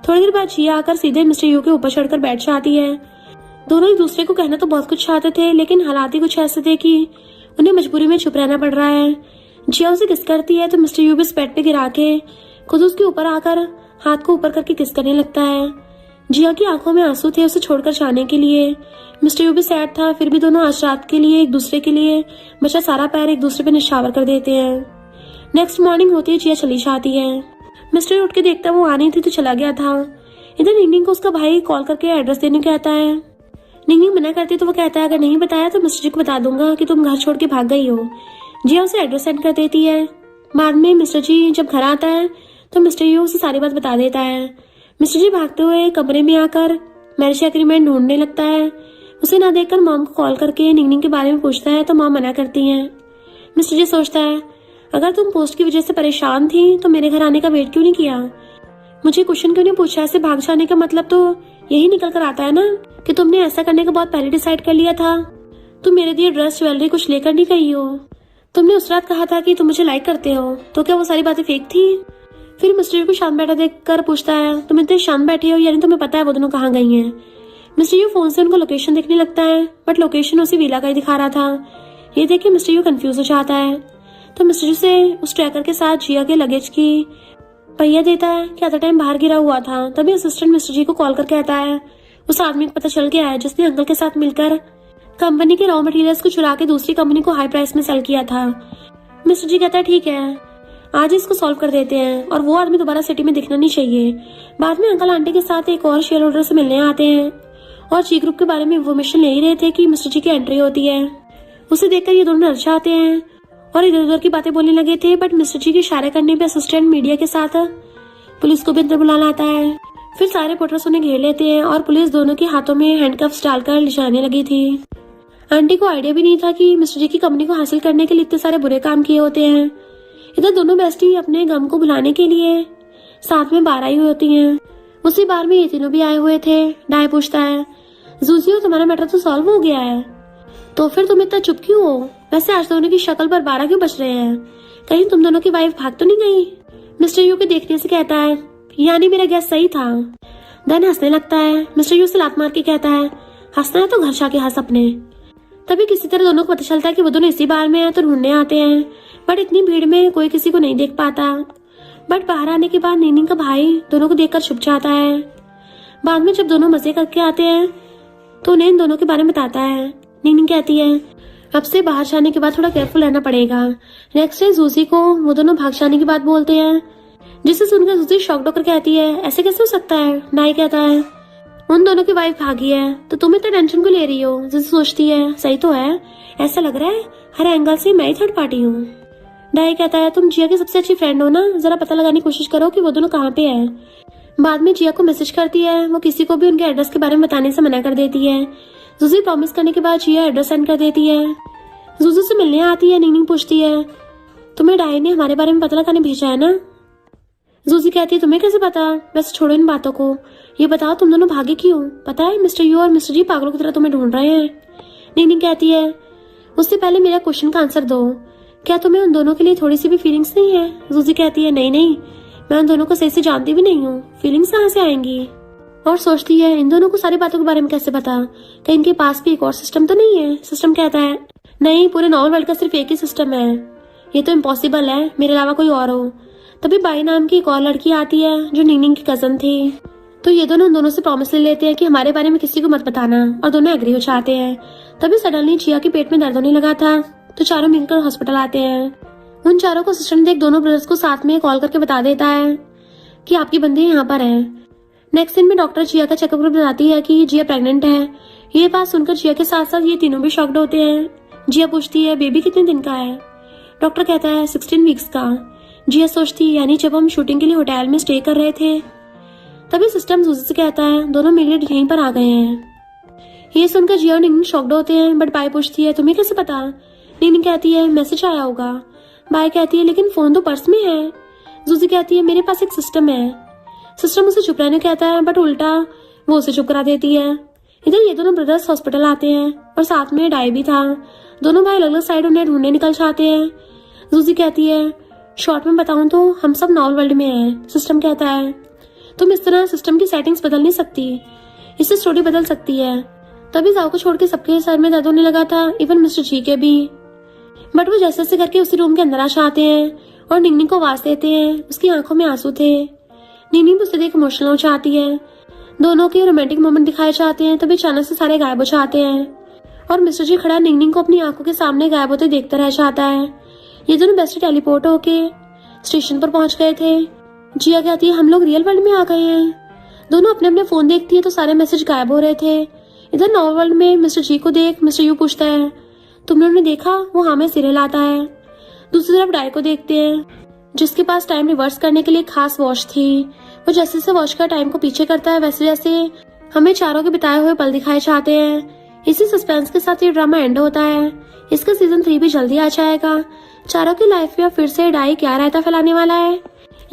थोड़ी देर बाद जिया आकर सीधे मिस्टर यू के ऊपर चढ़कर बैठ जाती है। दोनों एक दूसरे को कहना तो बहुत कुछ चाहते थे, लेकिन हालात ही कुछ ऐसे थे कि उन्हें मजबूरी में चुप रहना पड़ रहा है। जिया उसे किस करती है तो मिस्टर यू भी उस बेड पे गिरा के खुद उसके ऊपर आकर हाथ को ऊपर करके किस करने लगता है। जिया की आंखों में आंसू थे उसे छोड़कर जाने के लिए। मिस्टर यू भी सैड था, फिर भी दोनों आज रात के लिए एक दूसरे के लिए बचा सारा पैर एक दूसरे पे निछावर कर देते हैं। नेक्स्ट मॉर्निंग होती है जिया चली जाती है। मिस्टर यू उठ के देखता वो आ नहीं थी तो चला गया था। इधर निंगनिंग को उसका भाई कॉल करके एड्रेस देने को कहता है। निंगनिंग मना करती तो वो कहता है अगर नहीं बताया तो मिस्टर जी को बता दूंगा कि तुम घर छोड़ के भाग गई हो। जिया उसे एड्रेस सेंड कर देती है। बाद में मिस्टर जी जब घर आता है तो मिस्टर यू उसे सारी बात बता देता है। मिस्टर जी भागते हुए कमरे में आकर मैरिज एग्रीमेंट ढूंढने लगता है। उसे ना देखकर मॉम को कॉल करके निंगनिंग के बारे में पूछता है तो मॉम मना करती है। मिस्टर जी सोचता है अगर तुम पोस्ट की वजह से परेशान थी तो मेरे घर आने का वेट क्यों नहीं किया? मुझे क्वेश्चन क्यों नहीं पूछा? ऐसे भाग जाने का मतलब तो यही निकल कर आता है ना कि तुमने ऐसा करने का बहुत पहले डिसाइड कर लिया था। तुम मेरे लिए ड्रेस ज्वेलरी कुछ लेकर नहीं गई हो। तुमने उस रात कहा था कि तुम मुझे लाइक करते हो, तो क्या वो सारी बातें फेक थी? फिर मिस्टर यू को शांत बैठा देखकर पूछता है तुम इतने शांत बैठे हो, यानी तुम्हें पता है वो दोनों कहाँ गई हैं? मिस्टर यू फोन से उनको लोकेशन देखने लगता है, बट लोकेशन उसी विला का ही दिखा रहा था। ये देख के मिस्टर यू कंफ्यूज हो जाता है तो मिस्टर यू से उस ट्रैकर के साथ जिया के लगेज की पहिया देता है कि आधा टाइम बाहर गिरा हुआ था। तभी असिस्टेंट मिस्टर जी को कॉल कर कहता है उस आदमी को पता चल गया है जिसने अंकल के साथ मिलकर कंपनी के रॉ मटेरियल्स को चुरा के दूसरी कंपनी को हाई प्राइस में सेल किया था। मिस्टर जी कहता है ठीक है, आज इसको सॉल्व कर देते हैं और वो आदमी दोबारा सिटी में दिखना नहीं चाहिए। बाद में अंकल आंटी के साथ एक और शेयर होल्डर से मिलने आते हैं और जी ग्रुप के बारे में इन्फॉर्मेशन ले ही रहे थे कि मिस्टर जी की एंट्री होती है। उसे देखकर ये दोनों डर जाते हैं और इधर उधर की बातें बोलने लगे थे, बट मिस्टर जी के इशारे करने पे असिस्टेंट मीडिया के साथ पुलिस को भी अंदर बुलाना आता है। फिर सारे रिपोर्टर्स उन्हें घेर लेते हैं और पुलिस दोनों के हाथों में हैंडकफ्स डालकर ले जाने लगी थी। आंटी को आइडिया भी नहीं था कि मिस्टर जी की कंपनी को हासिल करने के लिए इतने सारे बुरे काम किए होते हैं। इधर दोनों बेस्टी अपने गम को भुलाने के लिए साथ में बाहर आई हुई होती हैं। उसी बार में ये तीनों भी आए हुए थे। डाय पूछता है, जूजियो तुम्हारा मैटर तो सॉल्व हो गया है, तो फिर तुम इतना चुप क्यों हो? वैसे आज दोनों की शक्ल पर 12 क्यों बच रहे हैं? कहीं तुम दोनों की वाइफ भाग तो नहीं गई? मिस्टर यू के देखने से कहता है, यानी मेरा गैस सही था। देन हंसने लगता है। मिस्टर यू से लात मार के कहता है, हंसना है तो घर जाके हंस अपने। तभी किसी तरह दोनों को पता चलता है कि वो दोनों इसी बार में है तो ढूंढने आते हैं, बट इतनी भीड़ में कोई किसी को नहीं देख पाता। बट बाहर आने के बाद नीनी का भाई दोनों को देखकर छुप जाता है। बाद में जब दोनों मजे करके आते हैं तो उन्हें इन दोनों के बारे में बताता है। नीनी कहती है, अब से बाहर जाने के बाद थोड़ा केयरफुल रहना पड़ेगा। नेक्स्ट डे जूसी को वो दोनों भाग जाने की बात बोलते हैं, जिसे सुनकर जूसी शॉक्ड होकर कहती है, ऐसे कैसे हो सकता है? नाई कहता है, उन दोनों की वाइफ भागी है तो तुम इतना टेंशन क्यों ले रही हो? जैसे सोचती है सही तो है, ऐसा लग रहा है हर एंगल से मैं ही थर्ड पार्टी हूँ। डाई कहता है, तुम जिया की सबसे अच्छी फ्रेंड हो ना, जरा पता लगाने की कोशिश करो कि वो दोनों कहाँ पे है। बाद में जिया को मैसेज करती है, वो किसी को भी उनके एड्रेस के बारे में बताने से मना कर देती है। जूजी प्रॉमिस करने के बाद जिया एड्रेस सेंड कर देती है। जूजी से मिलने आती है। नीनी पूछती है, तुम्हें डाई ने हमारे बारे में पता लगाने भेजा है ना? जूजी कहती है, तुम्हें कैसे पता? बस छोड़ो इन बातों को, ये बताओ तुम दोनों भागे क्यों? पता है मिस्टर यू और मिस्टर जी पागलों की तरह तुम्हें ढूंढ रहे हैं। नीनी कहती है, उससे पहले मेरा क्वेश्चन का आंसर दो, क्या तुम्हें उन दोनों के लिए थोड़ी सी भी फीलिंग्स नहीं है? जूजी कहती है, नहीं नहीं, मैं उन दोनों को सही से जानती भी नहीं हूँ, फीलिंग्स कहाँ से आएंगी? और सोचती है, इन दोनों को सारी बातों के बारे में कैसे पता? कहीं इनके पास भी एक और सिस्टम तो नहीं है? सिस्टम कहता है, नहीं, पूरे नॉर्मल वर्ल्ड का सिर्फ एक ही सिस्टम है, ये तो इम्पॉसिबल है मेरे अलावा कोई और हो। तभी बाई नाम की एक और लड़की आती है जो नीनी की कजन थी। तो ये दोनों उन दोनों से प्रॉमिस ले लेते हैं कि हमारे बारे में किसी को मत बताना, और दोनों एग्री हो जाते हैं। तभी सडनली जिया के पेट में दर्द होने लगा था, तो चारों मिलकर हॉस्पिटल आते हैं। उन चारों को असिस्टेंट देख दोनों ब्रदर्स को साथ में कॉल करके बता देता है कि आपकी बंदी यहाँ पर है। नेक्स्ट दिन में डॉक्टर जिया का चेकअप बताती है कि जिया प्रेग्नेंट है। ये बात सुनकर जिया के साथ साथ ये तीनों भी शॉक्ड होते हैं। जिया पूछती है, बेबी कितने दिन का है? डॉक्टर कहता है 16 वीक्स का। जिया सोचती है, यानी जब हम शूटिंग के लिए होटल में स्टे कर रहे थे। तभी सिस्टम जूसी से कहता है, दोनों मिलियट यहीं पर आ गए हैं। ये सुनकर जिया और नीनी शॉक्ड होते हैं, बट बाई पूछती है, तुम्हें कैसे पता? नीनी कहती है, मैसेज आया होगा। बाई कहती है, लेकिन फोन तो पर्स में है। जूसी कहती है, मेरे पास एक सिस्टम है। सिस्टम उसे चुप रहने कहता है, बट उल्टा वो उसे चुप करा देती है। इधर ये दोनों ब्रदर्स हॉस्पिटल आते हैं और साथ में डाई भी था। दोनों भाई अलग अलग साइड उन्हें ढूंढने निकल जाते हैं। जूसी कहती है, शॉर्ट में बताऊं तो हम सब नॉर्मल वर्ल्ड में हैं। सिस्टम कहता है, तुम इस तरह सिस्टम की सेटिंग्स बदल नहीं सकती, इससे स्टोरी बदल सकती है। तभी जाओ को छोड़ के सबके सर में दर्द होने लगा था, इवन मिस्टर जी के भी। बट वो जैसे जैसे करके उसी रूम के अंदर आ जाते हैं और निन्नी को आवाज देते हैं। उसकी आंखों में आंसू थे। निन्नी भी उसे देख इमोशनल हो जाती है। दोनों के रोमांटिक मोमेंट दिखाए जाते हैं। तभी अचानक से सारे गायब हो जाते हैं और मिस्टर जी खड़ा निन्नी को अपनी आंखों के सामने गायब होते देखता रह जाता है। ये दोनों बेस्ट टेलीपोर्ट होके स्टेशन पर पहुंच गए थे। जिया कहती है, हम लोग रियल वर्ल्ड में आ गए हैं। दोनों अपने अपने फोन देखती है तो सारे मैसेज गायब हो रहे थे। इधर नॉर्मल वर्ल्ड में मिस्टर जी को देख मिस्टर यू पूछता है, तुमने उन्हें देखा? वो हाँ में सिर हिलाता है। दूसरी तरफ डाई को देखते हैं, जिसके पास टाइम रिवर्स करने के लिए खास वॉच थी। वो जैसे जैसे वॉच का टाइम को पीछे करता है वैसे वैसे हमें चारों के बिताए हुए पल दिखाए जाते हैं। इसी सस्पेंस के साथ ये ड्रामा एंड होता है। इसका सीजन 3 भी जल्दी आ जाएगा। चारों की लाइफ में फिर से डाई क्या रायता फैलाने वाला है,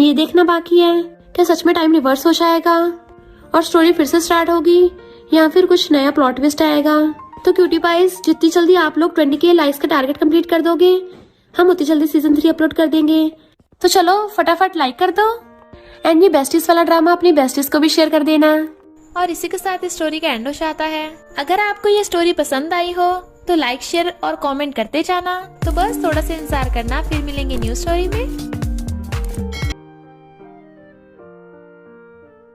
ये देखना बाकी है। क्या सच में टाइम रिवर्स हो जाएगा और स्टोरी फिर से स्टार्ट होगी, या फिर कुछ नया प्लॉट ट्विस्ट आएगा? तो क्यूटी पाइस, जितनी जल्दी आप लोग 20K लाइक्स का टारगेट कंप्लीट कर दोगे, हम उतनी जल्दी सीजन 3 अपलोड कर देंगे। तो चलो फटाफट लाइक कर दो एंड ये बेस्टीज वाला ड्रामा अपनी बेस्टीज को भी शेयर कर देना। और इसी के साथ इस स्टोरी का एंड हो जाता है। अगर आपको ये स्टोरी पसंद आई हो तो लाइक शेयर और कमेंट करते जाना। तो बस थोड़ा सा इंतजार करना, फिर मिलेंगे न्यू स्टोरी में।